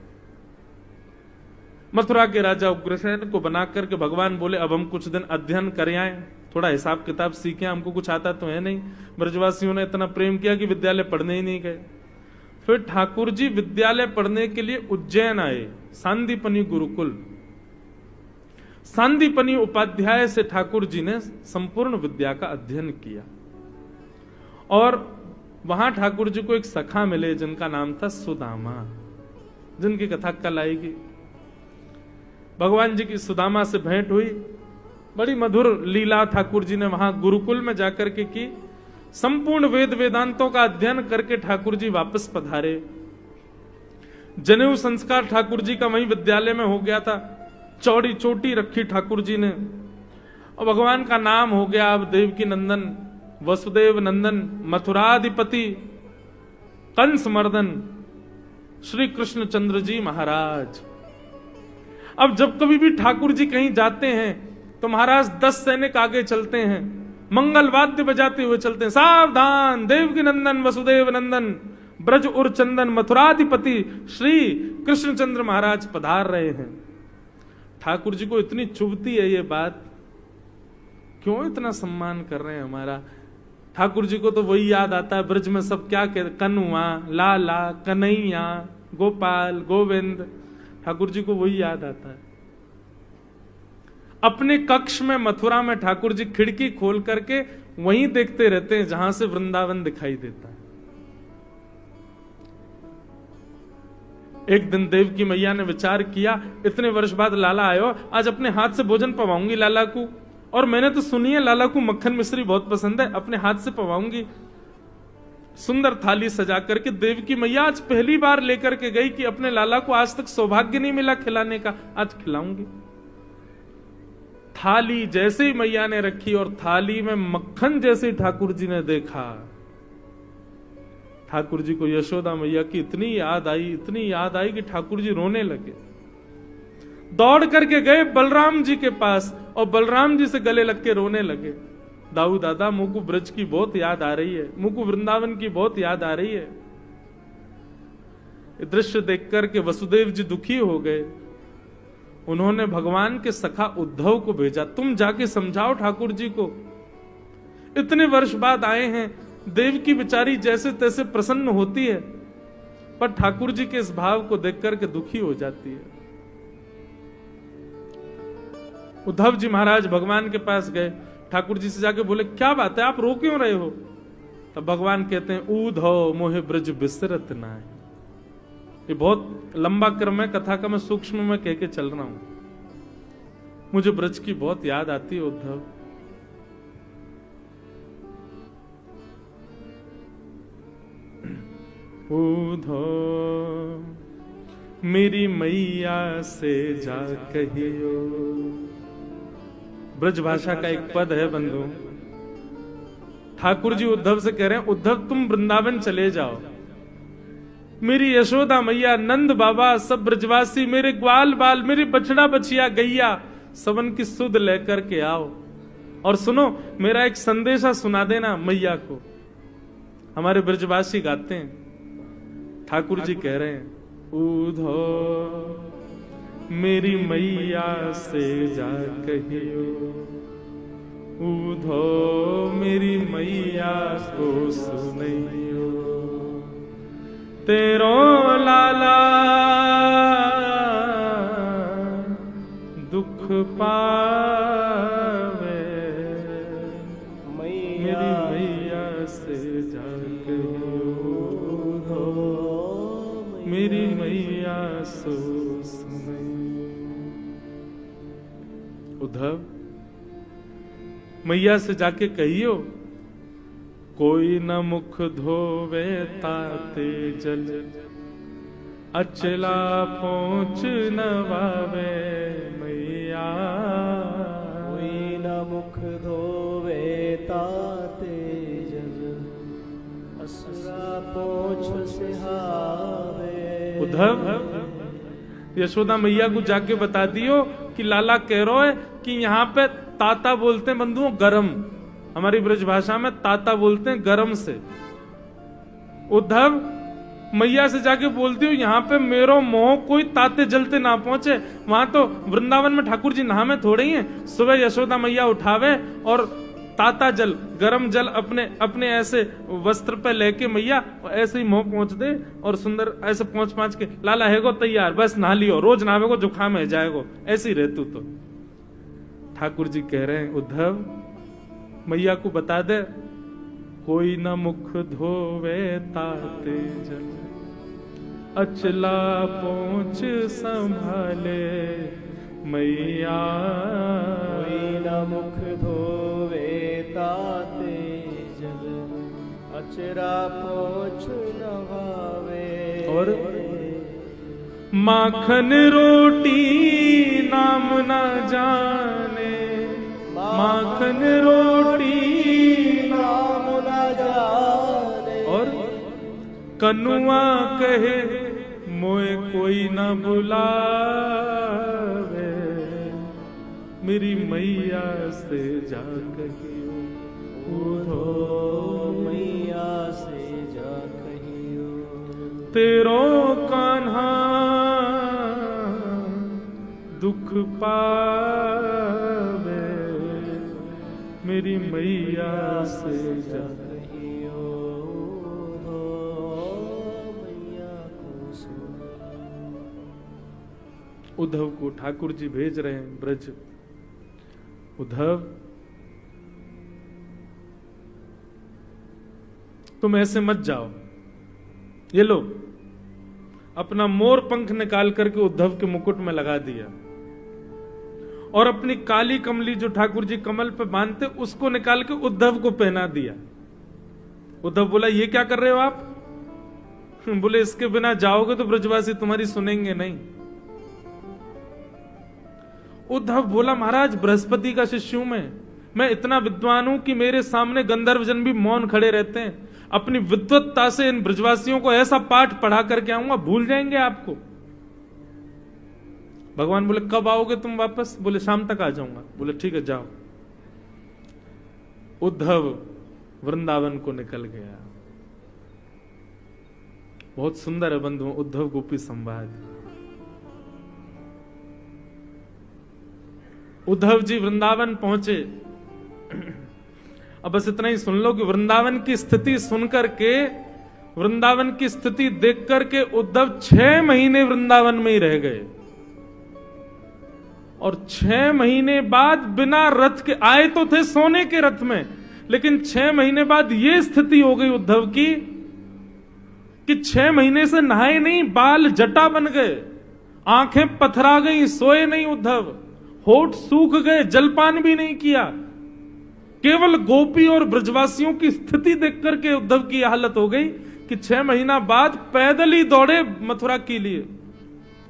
मथुरा के राजा उग्रसेन को बना करके भगवान बोले अब हम कुछ दिन अध्ययन कर आए, थोड़ा हिसाब किताब सीखे, हमको कुछ आता तो है नहीं। ब्रजवासियों ने इतना प्रेम किया कि विद्यालय पढ़ने ही नहीं गए। फिर ठाकुर जी विद्यालय पढ़ने के लिए उज्जैन आए, सांदीपनी गुरुकुल। सांदीपनी उपाध्याय से ठाकुर जी ने संपूर्ण विद्या का अध्ययन किया। और वहां ठाकुर जी को एक सखा मिले जिनका नाम था सुदामा, जिनकी कथा कल आएगी। भगवान जी की सुदामा से भेंट हुई, बड़ी मधुर लीला ठाकुर जी ने वहां गुरुकुल में जाकर के की। संपूर्ण वेद वेदांतों का अध्ययन करके ठाकुर जी वापस पधारे। जनेऊ संस्कार ठाकुर जी का वहीं विद्यालय में हो गया था, चौड़ी चोटी रखी ठाकुर जी ने, और भगवान का नाम हो गया अब देवकी नंदन, वसुदेव नंदन, मथुराधिपति, कंस मर्दन श्री कृष्णचंद्र जी महाराज। अब जब कभी भी ठाकुर जी कहीं जाते हैं तो महाराज 10 सैनिक आगे चलते हैं, मंगल वाद्य बजाते हुए चलते हैं, सावधान देवकी नंदन वसुदेव नंदन ब्रज उर चंदन मथुराधिपति श्री कृष्णचंद्र महाराज पधार रहे हैं। ठाकुर जी को इतनी चुभती है ये बात, क्यों इतना सम्मान कर रहे हैं हमारा। ठाकुर जी को तो वही याद आता है, ब्रज में सब क्या कहते, कनुआ, लाला, कन्हैया, गोपाल, गोविंद, ठाकुर जी को वही याद आता है। अपने कक्ष में मथुरा में ठाकुर जी खिड़की खोल करके वहीं देखते रहते हैं जहां से वृंदावन दिखाई देता है। एक दिन देवकी मैया ने विचार किया, इतने वर्ष बाद लाला आयो, आज अपने हाथ से भोजन पवाऊंगी लाला को। और मैंने तो सुनी है लाला को मक्खन मिश्री बहुत पसंद है, अपने हाथ से पवाऊंगी। सुंदर थाली सजा करके देवकी मैया आज पहली बार लेकर के गई कि अपने लाला को आज तक सौभाग्य नहीं मिला खिलाने का, आज खिलाऊंगी। थाली जैसे ही मैया ने रखी और थाली में मक्खन जैसे ही ठाकुर जी ने देखा, ठाकुर जी को यशोदा मैया की इतनी याद आई कि ठाकुर जी रोने लगे। दौड़ करके गए बलराम जी के पास और बलराम जी से गले लग के रोने लगे, दाऊ दादा मुझको ब्रज की बहुत याद आ रही है, मुझको वृंदावन की बहुत याद आ रही है। दृश्य देख करके वसुदेव जी दुखी हो गए। उन्होंने भगवान के सखा उद्धव को भेजा, तुम जाके समझाओ ठाकुर जी को, इतने वर्ष बाद आए हैं। देव की बेचारी जैसे तैसे प्रसन्न होती है, पर ठाकुर जी के इस भाव को देख करके दुखी हो जाती है। उद्धव जी महाराज भगवान के पास गए, ठाकुर जी से जाके बोले क्या बात है, आप रो क्यों रहे हो। तब भगवान कहते हैं ऊधव मोहे ब्रज बिसरत नाय। ये बहुत लंबा क्रम है, कथा का मैं सूक्ष्म में कह के चल रहा हूं। मुझे ब्रज की बहुत याद आती है उद्धव। उद्धव मेरी मैया से जा कहियो। ब्रज भाषा का एक पद है बंधु। ठाकुर जी उद्धव से कह रहे हैं, उद्धव तुम वृंदावन चले जाओ, मेरी यशोदा मैया, नंद बाबा, सब ब्रजवासी, मेरे ग्वाल बाल, मेरी बछड़ा बछिया गैया, सबन की सुध लेकर के आओ और सुनो, मेरा एक संदेशा सुना देना मैया को। हमारे ब्रजवासी गाते हैं, ठाकुर जी कह रहे हैं, उद्धव मेरी मैया से जा कहियो, उद्धव मेरी मैया को सुनियो, तेरो लाला दुख पावे, मेरी मैया से जा कहियो, मेरी मैया सो सुनियो। उद्धव मैया से जाके कहियो, कोई न मुख धोवे ताते जल, अचला पहुंच नवावे मैया, कोई न मुख धोवे ताते जल, असरा पहुंच सिहावे। उद्धव यशोदा मैया को जाके बता दियो कि लाला कह रहा है कि यहाँ पे ताता बोलते हैं बंधुओं गरम, हमारी ब्रज भाषा में ताता बोलते हैं गरम से। उद्धव मैया से जाके बोलती हूँ यहाँ पे मेरो मोह कोई ताते जलते ना पहुंचे। वहां तो वृंदावन में ठाकुर जी नहा में थोड़े ही हैं। सुबह यशोदा मैया उठावे और ताता जल, गरम जल अपने अपने ऐसे वस्त्र पे लेके मैया ऐसे ही मुंह पहुंच दे और सुंदर ऐसे पहुंच के लाला है गो तैयार, बस नहा लियो, रोज नहावे को जुकाम है जाएगो, ऐसे ही रहतू। तो ठाकुर जी कह रहे हैं, उद्धव मैया को बता दे, कोई न मुख धोवे ताते जल, अचला पहुंच संभाले मैया, कोई न मुख धोवे ताते जल, अचरा पहुंच नवावे। और माखन रोटी नाम न जाने, माखन रोटी नाम न जाने, और कनुआ कहे मोए कोई न बुलावे, मेरी मैया से जा कहियो, उद्धव मैया से जा कहियो, तेरो कान्हा दुख पावे, मेरी मैया से जा कहियो, मैया को सुनियो। उद्धव को ठाकुर जी भेज रहे हैं ब्रज। उद्धव तुम ऐसे मत जाओ, ये लो अपना मोर पंख निकाल करके उद्धव के मुकुट में लगा दिया और अपनी काली कमली जो ठाकुर जी कमल पे बांधते उसको निकाल के उद्धव को पहना दिया। उद्धव बोला, ये क्या कर रहे हो आप? बोले, इसके बिना जाओगे तो ब्रजवासी तुम्हारी सुनेंगे नहीं। उद्धव बोला, महाराज बृहस्पति का शिष्य हूं मैं इतना विद्वान हूं कि मेरे सामने गंधर्वजन भी मौन खड़े रहते हैं। अपनी विद्वत्ता से इन ब्रजवासियों को ऐसा पाठ पढ़ा करके आऊंगा, भूल जाएंगे आपको। भगवान बोले, कब आओगे तुम वापस? बोले, शाम तक आ जाऊंगा। बोले, ठीक है जाओ। उद्धव वृंदावन को निकल गया। बहुत सुंदर है बंधु उद्धव गोपी संवाद। उद्धव जी वृंदावन पहुंचे। अब बस इतना ही सुन लो कि वृंदावन की स्थिति सुनकर के, वृंदावन की स्थिति देख करके उद्धव 6 महीने वृंदावन में ही रह गए और 6 महीने बाद बिना रथ के आए तो थे सोने के रथ में, लेकिन 6 महीने बाद यह स्थिति हो गई उद्धव की कि 6 महीने से नहाए नहीं, बाल जटा बन गए, आंखें पथरा गई, सोए नहीं उद्धव, होठ सूख गए, जलपान भी नहीं किया। केवल गोपी और ब्रजवासियों की स्थिति देख करके उद्धव की हालत हो गई कि 6 महीना बाद पैदल ही दौड़े मथुरा के लिए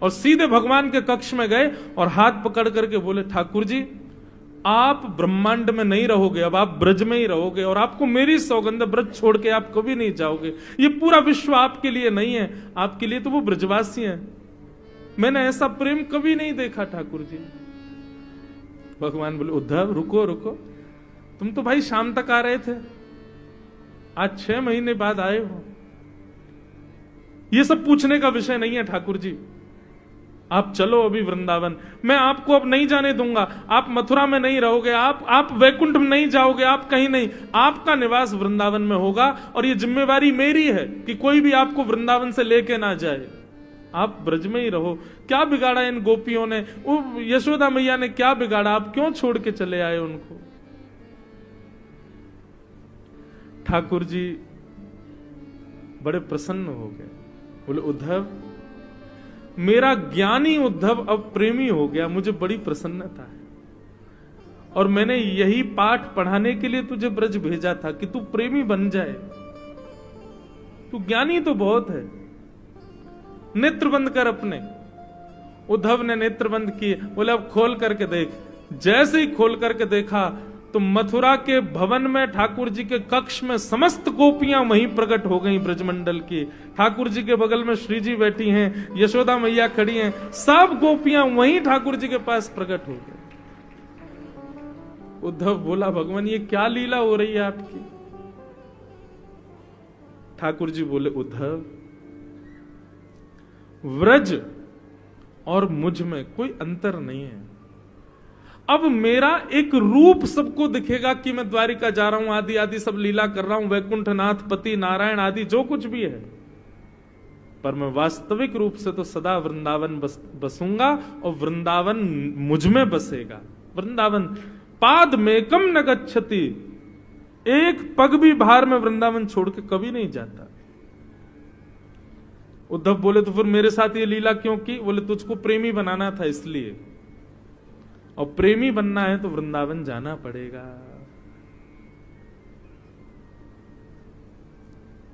और सीधे भगवान के कक्ष में गए और हाथ पकड़ करके बोले, ठाकुर जी आप ब्रह्मांड में नहीं रहोगे, अब आप ब्रज में ही रहोगे और आपको मेरी सौगंध, ब्रज छोड़ के आप कभी नहीं जाओगे। ये पूरा विश्व आपके लिए नहीं है, आपके लिए तो वो ब्रजवासी हैं। मैंने ऐसा प्रेम कभी नहीं देखा ठाकुर जी। भगवान बोले, उद्धव रुको रुको, तुम तो भाई शाम तक आ रहे थे, आज 6 महीने बाद आए हो। ये सब पूछने का विषय नहीं है ठाकुर जी, आप चलो अभी वृंदावन, मैं आपको अब नहीं जाने दूंगा। आप मथुरा में नहीं रहोगे, आप वैकुंठ में नहीं जाओगे, आप कहीं नहीं, आपका निवास वृंदावन में होगा और ये जिम्मेवारी मेरी है कि कोई भी आपको वृंदावन से लेके ना जाए, आप ब्रज में ही रहो। क्या बिगाड़ा इन गोपियों ने, वो यशोदा मैया ने क्या बिगाड़ा, आप क्यों छोड़ के चले आए उनको। ठाकुर जी बड़े प्रसन्न हो गए, बोले उद्धव, मेरा ज्ञानी उद्धव अब प्रेमी हो गया, मुझे बड़ी प्रसन्नता है और मैंने यही पाठ पढ़ाने के लिए तुझे ब्रज भेजा था कि तू प्रेमी बन जाए। तू ज्ञानी तो बहुत है, नेत्र बंद कर अपने। उद्धव ने नेत्र बंद किए, बोले अब खोल करके देख। जैसे ही खोल करके देखा तो मथुरा के भवन में ठाकुर जी के कक्ष में समस्त गोपियां वहीं प्रकट हो गईं ब्रजमंडल की। ठाकुर जी के बगल में श्री जी बैठी हैं, यशोदा मैया खड़ी हैं, सब गोपियां वहीं ठाकुर जी के पास प्रकट हो गई। उद्धव बोला, भगवान ये क्या लीला हो रही है आपकी। ठाकुर जी बोले, उद्धव व्रज और मुझ में कोई अंतर नहीं है। अब मेरा एक रूप सबको दिखेगा कि मैं द्वारिका जा रहा हूं, आदि आदि सब लीला कर रहा हूं, वैकुंठनाथ पति नारायण आदि जो कुछ भी है, पर मैं वास्तविक रूप से तो सदा वृंदावन बसूंगा और वृंदावन मुझ में बसेगा। वृंदावन पाद मेकम न गच्छति, एक पग भी बाहर में वृंदावन छोड़ के कभी नहीं जाता। उद्धव बोले, तो फिर मेरे साथ ये लीला क्यों की। बोले, तुझको प्रेमी बनाना था इसलिए, और प्रेमी बनना है तो वृंदावन जाना पड़ेगा।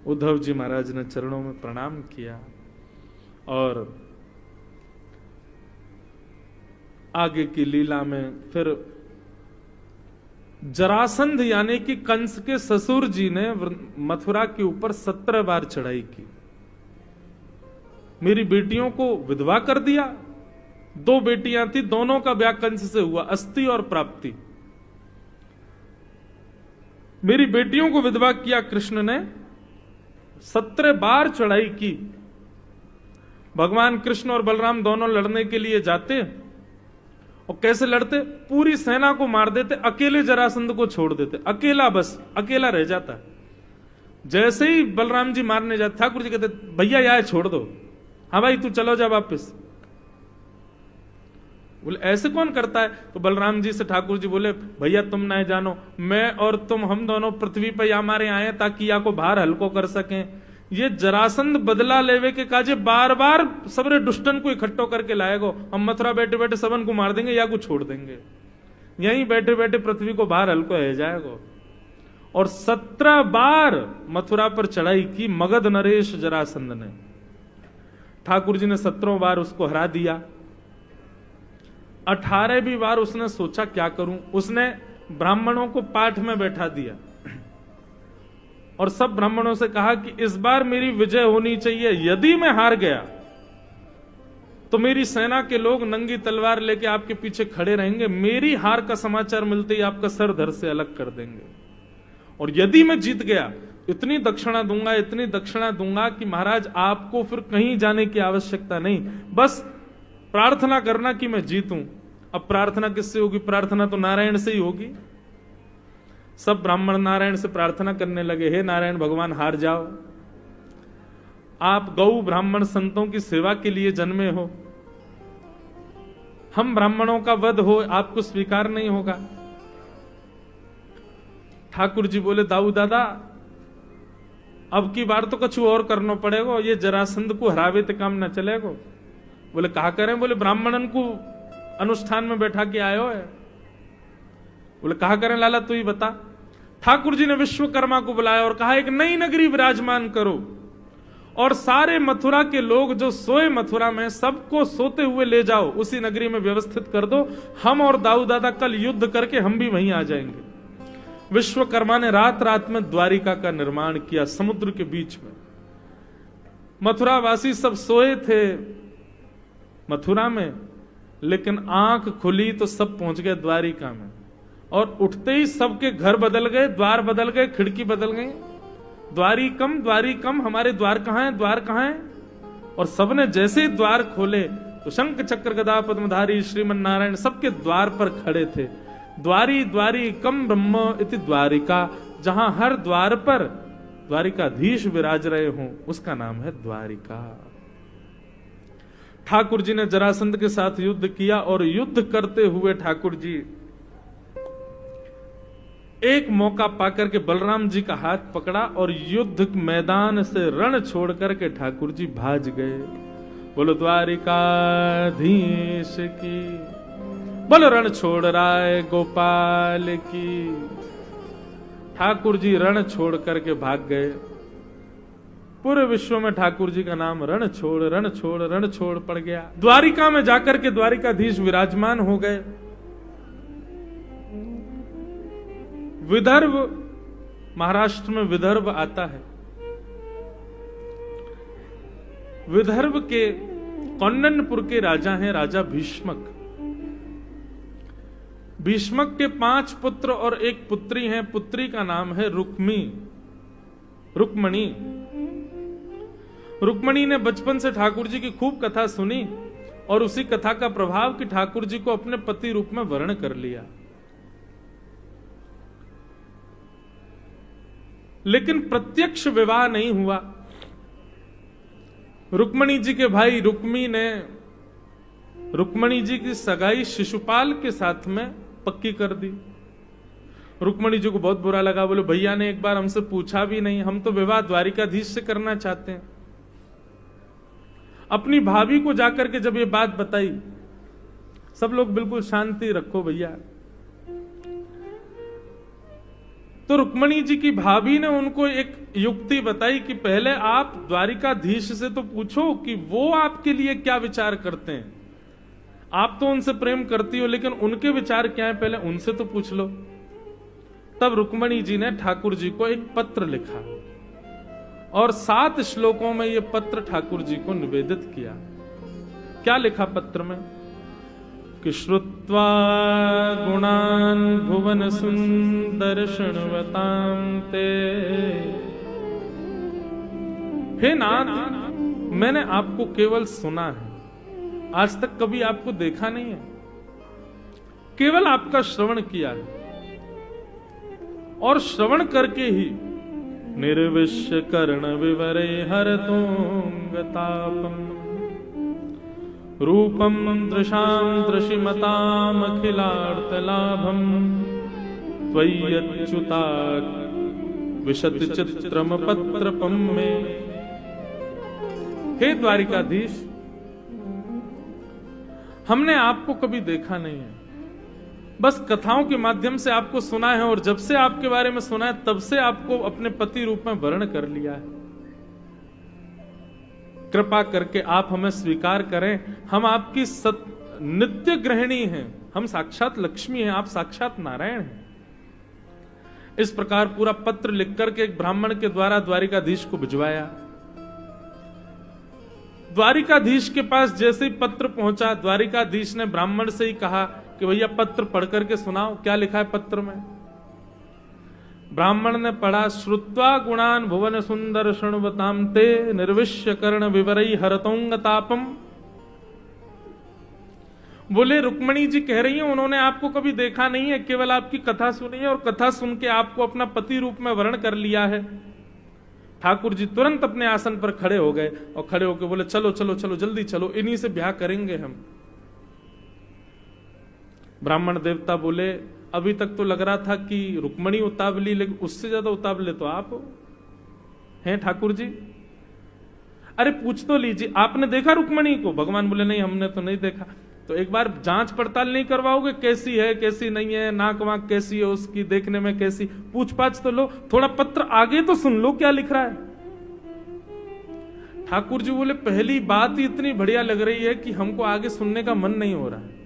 उद्धव जी महाराज ने चरणों में प्रणाम किया और आगे की लीला में फिर जरासंध यानी कि कंस के ससुर जी ने मथुरा के ऊपर 17 बार चढ़ाई की। मेरी बेटियों को विधवा कर दिया। 2 बेटियां थी, दोनों का ब्याह कंस से हुआ, अस्ति और प्राप्ति। मेरी बेटियों को विधवा किया कृष्ण ने, 17 बार चढ़ाई की। भगवान कृष्ण और बलराम दोनों लड़ने के लिए जाते और कैसे लड़ते, पूरी सेना को मार देते, अकेले जरासंध को छोड़ देते, अकेला, बस अकेला रह जाता। जैसे ही बलराम जी मारने जाते, ठाकुर जी कहते, भैया यह छोड़ दो। हाँ भाई तू चलो जा वापिस। बोले, ऐसे कौन करता है। तो बलराम जी से ठाकुर जी बोले, भैया तुम ना जानो, मैं और तुम हम दोनों पृथ्वी पर या मारे आए ताकि या को बाहर हल्को कर सकें। ये जरासंध बदला लेवे के काजे बार बार सबरे दुष्टन को इकट्ठो करके लाएगो। हम मथुरा बैठे बैठे सबन को मार देंगे या को छोड़ देंगे, यहीं बैठे बैठे पृथ्वी को बाहर हल्को है जाएगो। और 17 बार मथुरा पर चढ़ाई की मगध नरेश जरासंध ने। ठाकुर जी ने 17 बार उसको हरा दिया। 18वीं बार उसने सोचा क्या करूं। उसने ब्राह्मणों को पाठ में बैठा दिया और सब ब्राह्मणों से कहा कि इस बार मेरी विजय होनी चाहिए, यदि मैं हार गया तो मेरी सेना के लोग नंगी तलवार लेके आपके पीछे खड़े रहेंगे, मेरी हार का समाचार मिलते ही आपका सर धड़ से अलग कर देंगे। और यदि मैं जीत गया, इतनी दक्षिणा दूंगा, इतनी दक्षिणा दूंगा कि महाराज आपको फिर कहीं जाने की आवश्यकता नहीं, बस प्रार्थना करना कि मैं जीतूं। अब प्रार्थना किससे होगी, प्रार्थना तो नारायण से ही होगी। सब ब्राह्मण नारायण से प्रार्थना करने लगे, हे नारायण भगवान हार जाओ, आप गौ ब्राह्मण संतों की सेवा के लिए जन्मे हो, हम ब्राह्मणों का वध हो आपको स्वीकार नहीं होगा। ठाकुर जी बोले, दाऊ दादा अब की बार तो कुछ और करना पड़ेगा, ये जरासंध को हरावे तो काम न चलेगा। बोले कहा करें। बोले ब्राह्मणन को अनुष्ठान में बैठा के आयो है। बोले कहा करें लाला तू ही बता। ठाकुर जी ने विश्वकर्मा को बुलाया और कहा एक नई नगरी विराजमान करो, और सारे मथुरा के लोग जो सोए मथुरा में, सबको सोते हुए ले जाओ, उसी नगरी में व्यवस्थित कर दो। हम और दाऊ दादा कल युद्ध करके हम भी वहीं आ जाएंगे। विश्वकर्मा ने रात रात में द्वारिका का निर्माण किया, समुद्र के बीच में। मथुरावासी सब सोए थे मथुरा में, लेकिन आंख खुली तो सब पहुंच गए द्वारिका में, और उठते ही सबके घर बदल गए, द्वार बदल गए, खिड़की बदल गई। द्वारिकम, हमारे द्वार कहां है, द्वार कहां है? और सबने जैसे ही द्वार खोले तो शंख चक्र गदा पद्मधारी श्रीमन नारायण सबके द्वार पर खड़े थे। द्वारी कम ब्रह्म इति द्वारिका, जहां हर द्वार पर द्वारिकाधीश विराज रहे हों, उसका नाम है द्वारिका। ठाकुर जी ने जरासंध के साथ युद्ध किया, और युद्ध करते हुए ठाकुर जी एक मौका पाकर के बलराम जी का हाथ पकड़ा और युद्ध मैदान से रण छोड़ करके ठाकुर जी भाज गए। बोलो द्वारिकाधीश की, बोलो रण छोड़ राय गोपाल की। ठाकुर जी रण छोड़ करके भाग गए। पूरे विश्व में ठाकुर जी का नाम रण छोड़ पड़ गया। द्वारिका में जाकर के द्वारिकाधीश विराजमान हो गए। विदर्भ, महाराष्ट्र में विदर्भ आता है। विदर्भ के कौंडन्यपुर के राजा हैं राजा भीष्मक। भीष्मक के 5 पुत्र और 1 पुत्री हैं। पुत्री का नाम है रुक्मणी। रुक्मणी ने बचपन से ठाकुर जी की खूब कथा सुनी, और उसी कथा का प्रभाव कि ठाकुर जी को अपने पति रूप में वर्ण कर लिया। लेकिन प्रत्यक्ष विवाह नहीं हुआ। रुक्मणी जी के भाई रुक्मी ने रुक्मणी जी की सगाई शिशुपाल के साथ में पक्की कर दी। रुक्मणी जी को बहुत बुरा लगा। बोले भैया ने एक बार हमसे पूछा भी नहीं, हम तो विवाह द्वारिकाधीश से करना चाहते हैं। अपनी भाभी को जाकर के जब ये बात बताई, सब लोग बिल्कुल शांति रखो भैया, तो रुक्मणी जी की भाभी ने उनको एक युक्ति बताई कि पहले आप द्वारिकाधीश से तो पूछो कि वो आपके लिए क्या विचार करते हैं। आप तो उनसे प्रेम करती हो, लेकिन उनके विचार क्या है पहले उनसे तो पूछ लो। तब रुक्मणी जी ने ठाकुर जी को एक पत्र लिखा, और 7 श्लोकों में यह पत्र ठाकुर जी को निवेदित किया। क्या लिखा पत्र में? कि श्रुत्वा गुणान भुवन सुंदर शृण्वतां ते। हे नाथ, मैंने आपको केवल सुना है, आज तक कभी आपको देखा नहीं है, केवल आपका श्रवण किया है, और श्रवण करके ही निर्विश्य कर्ण विवरे हरतोंगतापम रूपम दृशां दृशिमतामखिलार्तलाभम त्वय्यच्युता विशति चित्रम पत्रपम में। हे द्वारिकाधीश, हमने आपको कभी देखा नहीं है, बस कथाओं के माध्यम से आपको सुना है, और जब से आपके बारे में सुना है तब से आपको अपने पति रूप में वर्ण कर लिया है। कृपा करके आप हमें स्वीकार करें, हम आपकी नित्य गृहिणी हैं, हम साक्षात लक्ष्मी हैं, आप साक्षात नारायण हैं। इस प्रकार पूरा पत्र लिख करके एक ब्राह्मण के द्वारा द्वारिकाधीश को भिजवाया। द्वारिकाधीश के पास जैसे ही पत्र पहुंचा, द्वारिकाधीश ने ब्राह्मण से ही कहा कि भैया पत्र पढ़ करके सुनाओ, क्या लिखा है पत्र में। ब्राह्मण ने पढ़ा, श्रुत्वा गुणान भुवन सुंदर शृण्वतां ते निर्विश्य कर्ण विवरई हरतोंगतापम। बोले रुक्मणी जी कह रही हैं उन्होंने आपको कभी देखा नहीं है, केवल आपकी कथा सुनी है, और कथा सुन के आपको अपना पति रूप में वर्ण कर लिया है। ठाकुर जी तुरंत अपने आसन पर खड़े हो गए, और खड़े होकर बोले चलो चलो चलो जल्दी चलो, इन्हीं से ब्याह करेंगे हम। ब्राह्मण देवता बोले अभी तक तो लग रहा था कि रुक्मणी उतावली, लेकिन उससे ज्यादा उतावले तो आप हैं ठाकुर जी। अरे पूछ तो लीजिए, आपने देखा रुक्मणी को? भगवान बोले नहीं, हमने तो नहीं देखा। तो एक बार जांच पड़ताल नहीं करवाओगे, कैसी है कैसी नहीं है, नाक वाक कैसी है उसकी, देखने में कैसी, पूछ पाछ तो लो, थोड़ा पत्र आगे तो सुन लो क्या लिख रहा है। ठाकुर जी बोले पहली बात ही इतनी बढ़िया लग रही है कि हमको आगे सुनने का मन नहीं हो रहा है।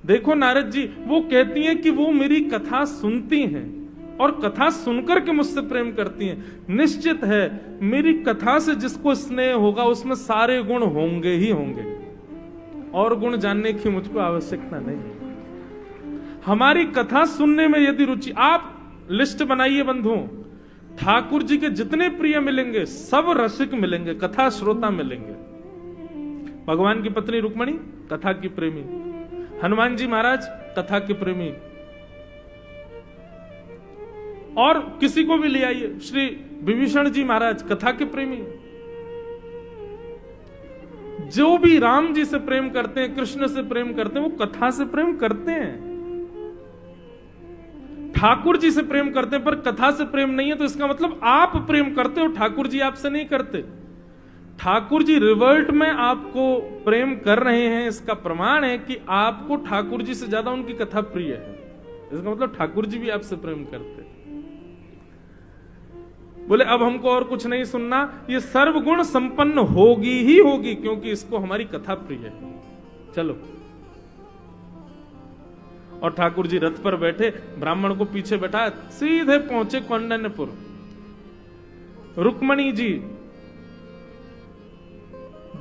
देखो नारद जी, वो कहती हैं कि वो मेरी कथा सुनती हैं और कथा सुनकर के मुझसे प्रेम करती हैं। निश्चित है मेरी कथा से जिसको स्नेह होगा उसमें सारे गुण होंगे ही होंगे, और गुण जानने की मुझको आवश्यकता नहीं। हमारी कथा सुनने में यदि रुचि, आप लिस्ट बनाइए बंधुओं, ठाकुर जी के जितने प्रिय मिलेंगे सब रसिक मिलेंगे, कथा श्रोता मिलेंगे। भगवान की पत्नी रुक्मणी कथा की प्रेमी, हनुमान जी महाराज कथा के प्रेमी, और किसी को भी ले आइए, श्री विभीषण जी महाराज कथा के प्रेमी। जो भी राम जी से प्रेम करते हैं, कृष्ण से प्रेम करते हैं, वो कथा से प्रेम करते हैं। ठाकुर जी से प्रेम करते हैं पर कथा से प्रेम नहीं है, तो इसका मतलब आप प्रेम करते हो, ठाकुर जी आपसे नहीं करते। ठाकुर जी रिवर्ट में आपको प्रेम कर रहे हैं, इसका प्रमाण है कि आपको ठाकुर जी से ज्यादा उनकी कथा प्रिय है। इसका मतलब ठाकुर जी भी आपसे प्रेम करते। बोले अब हमको और कुछ नहीं सुनना, ये सर्वगुण संपन्न होगी ही होगी क्योंकि इसको हमारी कथा प्रिय है। चलो। और ठाकुर जी रथ पर बैठे, ब्राह्मण को पीछे बैठा, सीधे पहुंचे कौंडन्यपुर। रुक्मणी जी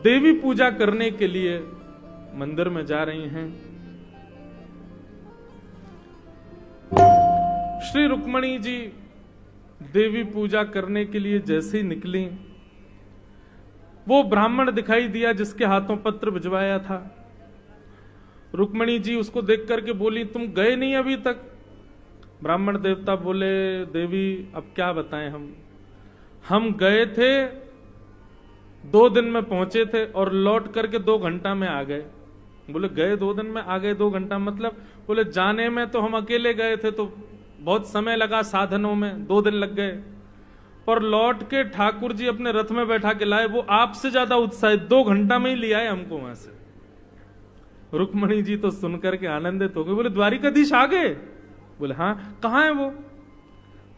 देवी पूजा करने के लिए मंदिर में जा रही हैं। श्री रुक्मणी जी देवी पूजा करने के लिए जैसे ही निकली, वो ब्राह्मण दिखाई दिया जिसके हाथों पत्र भिजवाया था। रुक्मणी जी उसको देख करके बोली, तुम गए नहीं अभी तक? ब्राह्मण देवता बोले, देवी अब क्या बताएं, हम गए थे, 2 दिन में पहुंचे थे और लौट करके 2 घंटा में आ गए। बोले गए 2 दिन में, आ गए 2 घंटा मतलब? बोले जाने में तो हम अकेले गए थे तो बहुत समय लगा, साधनों में 2 दिन लग गए, और लौट के ठाकुर जी अपने रथ में बैठा के लाए, वो आपसे ज्यादा उत्साहित 2 घंटा में ही ले आए हमको वहां से। रुक्मणी जी तो सुनकर के आनंदित हो गए। बोले द्वारिकाधीश आ गए? बोले हाँ। कहाँ है वो?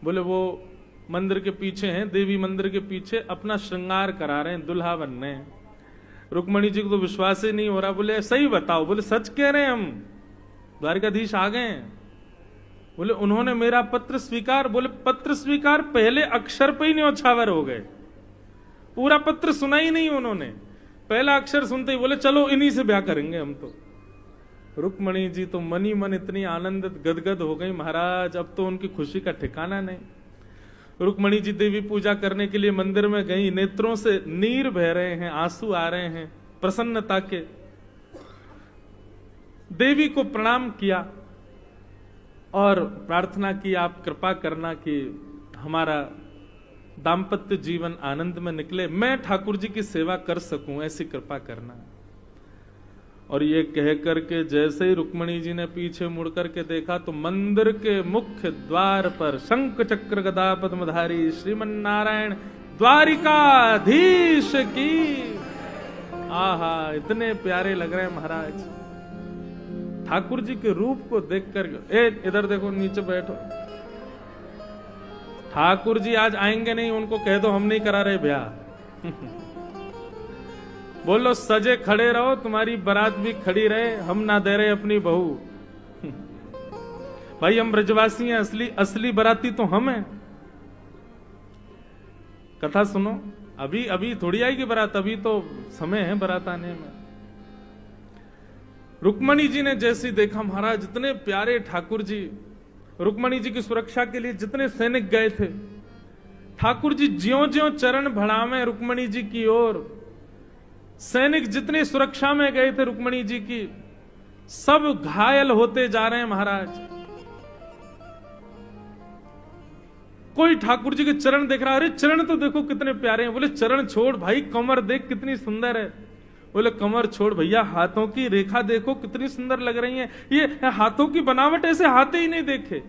बोले वो मंदिर के पीछे हैं, देवी मंदिर के पीछे अपना श्रृंगार करा रहे हैं, दुल्हा बनने। रुक्मणी जी को तो विश्वास ही नहीं हो रहा। बोले सही बताओ। बोले सच कह रहे हैं हम, द्वारिकाधीश आ गए हैं। बोले उन्होंने मेरा पत्र स्वीकार? बोले पत्र स्वीकार, पहले अक्षर पे ही न्योछावर हो गए, पूरा पत्र सुना ही नहीं उन्होंने, पहला अक्षर सुनते ही बोले चलो इन्हीं से ब्याह करेंगे हम तो। रुक्मणी जी तो मनी मन इतनी आनंदित गदगद हो गई महाराज, अब तो उनकी खुशी का ठिकाना नहीं। रुक्मणी जी देवी पूजा करने के लिए मंदिर में गई, नेत्रों से नीर बह रहे हैं, आंसू आ रहे हैं प्रसन्नता के। देवी को प्रणाम किया और प्रार्थना की, आप कृपा करना कि हमारा दाम्पत्य जीवन आनंद में निकले, मैं ठाकुर जी की सेवा कर सकूं, ऐसी कृपा करना। और ये कह करके जैसे ही रुक्मणी जी ने पीछे मुड़ करके देखा तो मंदिर के मुख्य द्वार पर शंख चक्र गदा पद्मधारी श्रीमन नारायण द्वारिकाधीश की। आहा, इतने प्यारे लग रहे हैं महाराज। ठाकुर जी के रूप को देख कर, इधर देखो, नीचे बैठो। ठाकुर जी आज आएंगे नहीं, उनको कह दो हम नहीं करा रहे ब्याह। बोलो सजे खड़े रहो, तुम्हारी बारात भी खड़ी रहे, हम ना दे रहे अपनी बहू। भाई हम ब्रजवासी हैं, असली बाराती तो हम हैं। कथा सुनो, अभी थोड़ी आएगी बारात, अभी तो समय है बारात आने में। रुक्मणी जी ने जैसे देखा महाराज, इतने प्यारे ठाकुर जी, रुक्मणी जी की सुरक्षा के लिए जितने सैनिक गए थे, ठाकुर जी ज्यों ज्यों चरण बढ़ावे रुक्मणी जी की ओर, सैनिक जितने सुरक्षा में गए थे रुक्मणी जी की, सब घायल होते जा रहे हैं महाराज। कोई ठाकुर जी के चरण देख रहा, अरे चरण तो देखो कितने प्यारे हैं। बोले चरण छोड़ भाई, कमर देख कितनी सुंदर है। बोले कमर छोड़ भैया, हाथों की रेखा देखो कितनी सुंदर लग रही है, ये हाथों की बनावट ऐसे हाथे ही नहीं देखे।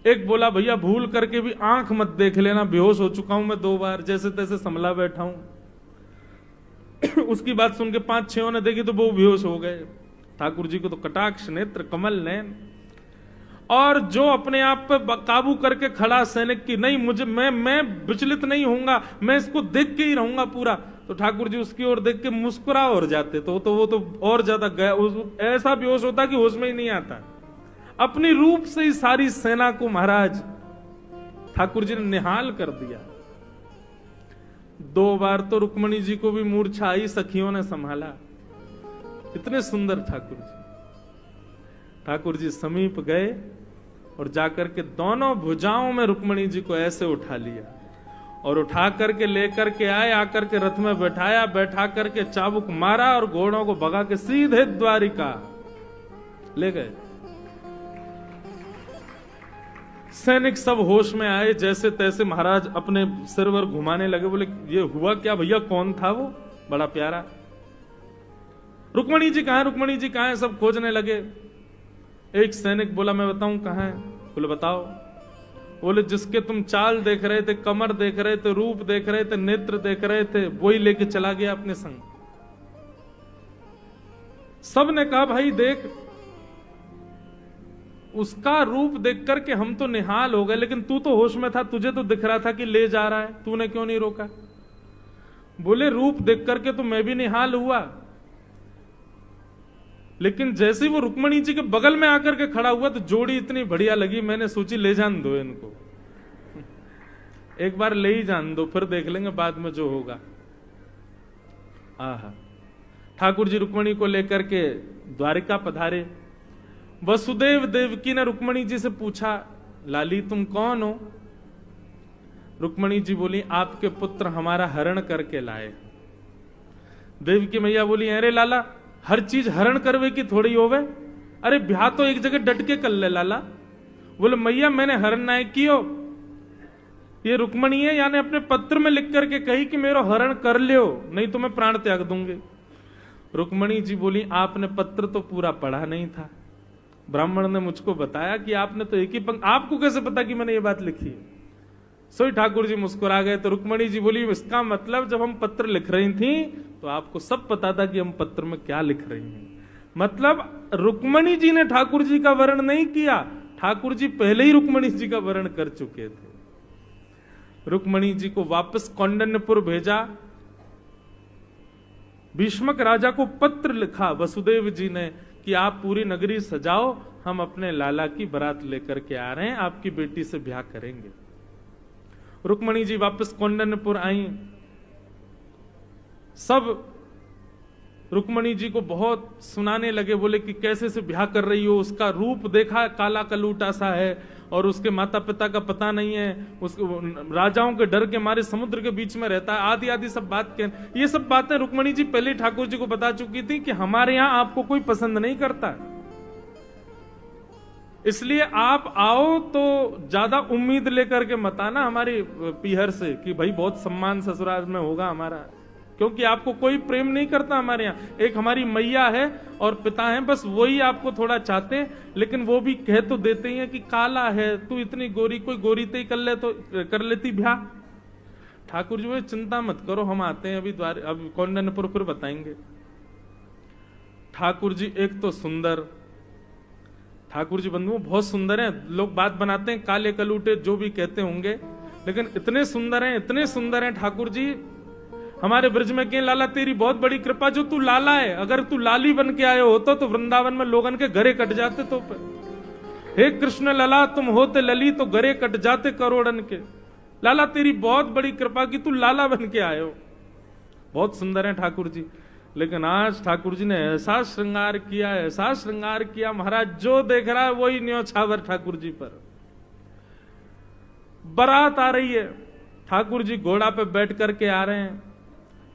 एक बोला भैया भूल करके भी आंख मत देख लेना, बेहोश हो चुका हूं मैं 2 बार, जैसे तैसे संभला बैठा हूं। उसकी बात सुन के 5-6 ने देखी तो वो बेहोश हो गए। ठाकुर जी को तो कटाक्ष नेत्र, कमल नयन। और जो अपने आप पे काबू करके खड़ा सैनिक की नहीं, मुझे मैं विचलित नहीं होऊंगा, मैं इसको देख के ही रहूंगा पूरा, तो ठाकुर जी उसकी ओर देख के मुस्कुरा और जाते, तो वो तो और ज्यादा गया, ऐसा बेहोश होता कि होश में ही नहीं आता। अपनी रूप से ही सारी सेना को महाराज ठाकुर जी ने निहाल कर दिया। 2 बार तो रुक्मणी जी को भी मूर्छा आई, सखियों ने संभाला। इतने सुंदर ठाकुर जी। ठाकुर जी समीप गए और जाकर के दोनों भुजाओं में रुक्मणी जी को ऐसे उठा लिया और उठा करके लेकर के आए, आकर के रथ में बैठाया, बैठा करके चाबुक मारा और घोड़ों को भगा के सीधे द्वारिका ले गए। सैनिक सब होश में आए, जैसे तैसे महाराज अपने सिरवर घुमाने लगे, बोले ये हुआ क्या भैया, कौन था वो बड़ा प्यारा, रुक्मणी जी कहां, रुक्मणी जी कहां है, सब खोजने लगे। एक सैनिक बोला मैं बताऊं कहां है, बोले बताओ। बोले जिसके तुम चाल देख रहे थे, कमर देख रहे थे, रूप देख रहे थे, नेत्र देख रहे थे, वही लेके चला गया अपने संग। सब ने कहा भाई देख, उसका रूप देख करके हम तो निहाल हो गए, लेकिन तू तो होश में था, तुझे तो दिख रहा था कि ले जा रहा है, तूने क्यों नहीं रोका। बोले रूप देख करके तो मैं भी निहाल हुआ, लेकिन जैसे ही वो रुक्मणी जी के बगल में आकर के खड़ा हुआ तो जोड़ी इतनी बढ़िया लगी, मैंने सोची ले जान दो इनको, एक बार ले ही जान दो, फिर देख लेंगे बाद में जो होगा। आहा, ठाकुर जी रुक्मणी को लेकर के द्वारिका पधारे। वसुदेव देवकी ने रुक्मणी जी से पूछा, लाली तुम कौन हो। रुक्मणी जी बोली आपके पुत्र हमारा हरण करके लाए। देवकी मैया बोली अरे लाला, हर चीज हरण करवे की थोड़ी होवे, अरे ब्याह तो एक जगह डट के कर ले लाला। बोले मैया मैंने हरण ना कियो, ये रुक्मणी है यानी अपने पत्र में लिख करके कही कि मेरा हरण कर लियो, नहीं तो मैं प्राण त्याग दूंगी। रुक्मणी जी बोली आपने पत्र तो पूरा पढ़ा नहीं था, ब्राह्मण ने मुझको बताया कि आपने तो एक ही पंक्ति, आपको कैसे पता कि मैंने ये बात लिखी है। सोई ठाकुर जी मुस्कुरा गए। तो रुक्मणी जी बोली इसका मतलब जब हम पत्र लिख रही थी तो आपको सब पता था कि हम पत्र में क्या लिख रही हैं। मतलब रुक्मणी जी ने ठाकुर जी का वर्ण नहीं किया, ठाकुर जी पहले ही रुक्मणी जी का वर्ण कर चुके थे। रुक्मणी जी को वापस कौंडन्यपुर भेजा। भीष्मक राजा को पत्र लिखा वसुदेव जी ने कि आप पूरी नगरी सजाओ, हम अपने लाला की बारात लेकर के आ रहे हैं, आपकी बेटी से ब्याह करेंगे। रुक्मणी जी वापस कौंडन्यपुर आई। सब रुक्मणी जी को बहुत सुनाने लगे, बोले कि कैसे से ब्याह कर रही हो, उसका रूप देखा काला कलूटा सा है और उसके माता पिता का पता नहीं है, उसको राजाओं के डर के मारे समुद्र के बीच में रहता है, आदि आदि सब बात कह। ये सब बातें रुक्मणी जी पहले ठाकुर जी को बता चुकी थी कि हमारे यहां आपको कोई पसंद नहीं करता, इसलिए आप आओ तो ज्यादा उम्मीद लेकर के मत आना हमारी पीहर से कि भाई बहुत सम्मान ससुराल में होगा हमारा, क्योंकि आपको कोई प्रेम नहीं करता हमारे यहाँ। एक हमारी मैया है और पिता है, बस वही आपको थोड़ा चाहते हैं, लेकिन वो भी कह तो देते ही हैं कि काला है तू, इतनी गोरी, कोई गोरी ते ही कर ले तो कर लेती ब्याह। ठाकुर जी वो चिंता मत करो, हम आते हैं अभी अब कौंडन्यपुर फिर बताएंगे। ठाकुर जी एक तो सुंदर, ठाकुर जी बंधु बहुत सुंदर हैं, लोग बात बनाते हैं काले कलूटे जो भी कहते होंगे, लेकिन इतने सुंदर हैं, इतने सुंदर हैं ठाकुर जी। हमारे ब्रज में कहें लाला तेरी बहुत बड़ी कृपा जो तू लाला है, अगर तू लाली बन के आए होता तो वृंदावन में लोगन के घरे कट जाते। तो हे कृष्ण लला तुम होते लली तो घरे कट जाते करोड़न के। लाला तेरी बहुत बड़ी कृपा की तू लाला बन के आए हो। बहुत सुंदर है ठाकुर जी, लेकिन आज ठाकुर जी ने ऐसा श्रृंगार किया, ऐसा श्रृंगार किया, महाराज जो देख रहा है वही न्योछावर ठाकुर जी पर। बारात आ रही है, ठाकुर जी घोड़ा पे बैठ करके आ रहे हैं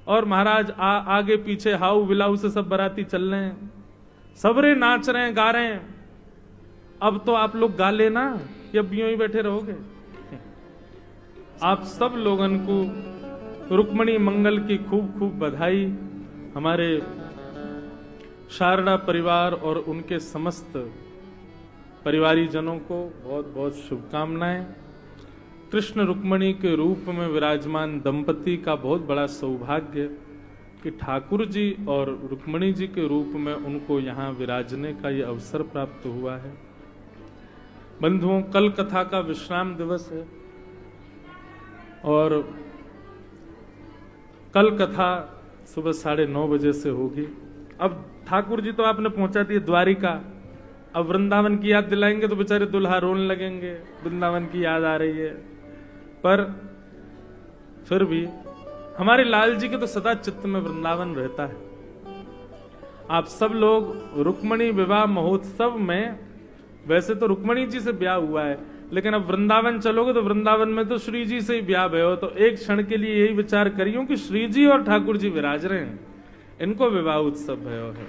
और महाराज आगे पीछे हाउ विलाऊ से सब बाराती चल रहे हैं, सबरे नाच रहे हैं, गा रहे हैं। अब तो आप लोग गा लेना या यूं ही बैठे रहोगे। आप सब लोगन को रुक्मणी मंगल की खूब खूब बधाई। हमारे शारदा परिवार और उनके समस्त परिवारी जनों को बहुत बहुत शुभकामनाएं। कृष्ण रुक्मणी के रूप में विराजमान दंपति का बहुत बड़ा सौभाग्य कि ठाकुर जी और रुक्मणी जी के रूप में उनको यहाँ विराजने का ये अवसर प्राप्त हुआ है। बंधुओं, कल कथा का विश्राम दिवस है और कल कथा सुबह 9:30 बजे से होगी। अब ठाकुर जी तो आपने पहुंचा दिए द्वारिका, अब वृंदावन की याद दिलाएंगे तो बेचारे दुल्हा रोने लगेंगे, वृंदावन की याद आ रही है। पर फिर भी हमारे लाल जी के तो सदा चित्त में वृंदावन रहता है। आप सब लोग रुक्मणी विवाह महोत्सव में, वैसे तो रुक्मणी जी से ब्याह हुआ है, लेकिन अब वृंदावन चलोगे तो वृंदावन में तो श्री जी से ही ब्याह भयो, तो एक क्षण के लिए यही विचार करियो कि श्री जी और ठाकुर जी विराज रहे हैं, इनको विवाह उत्सव भयो है।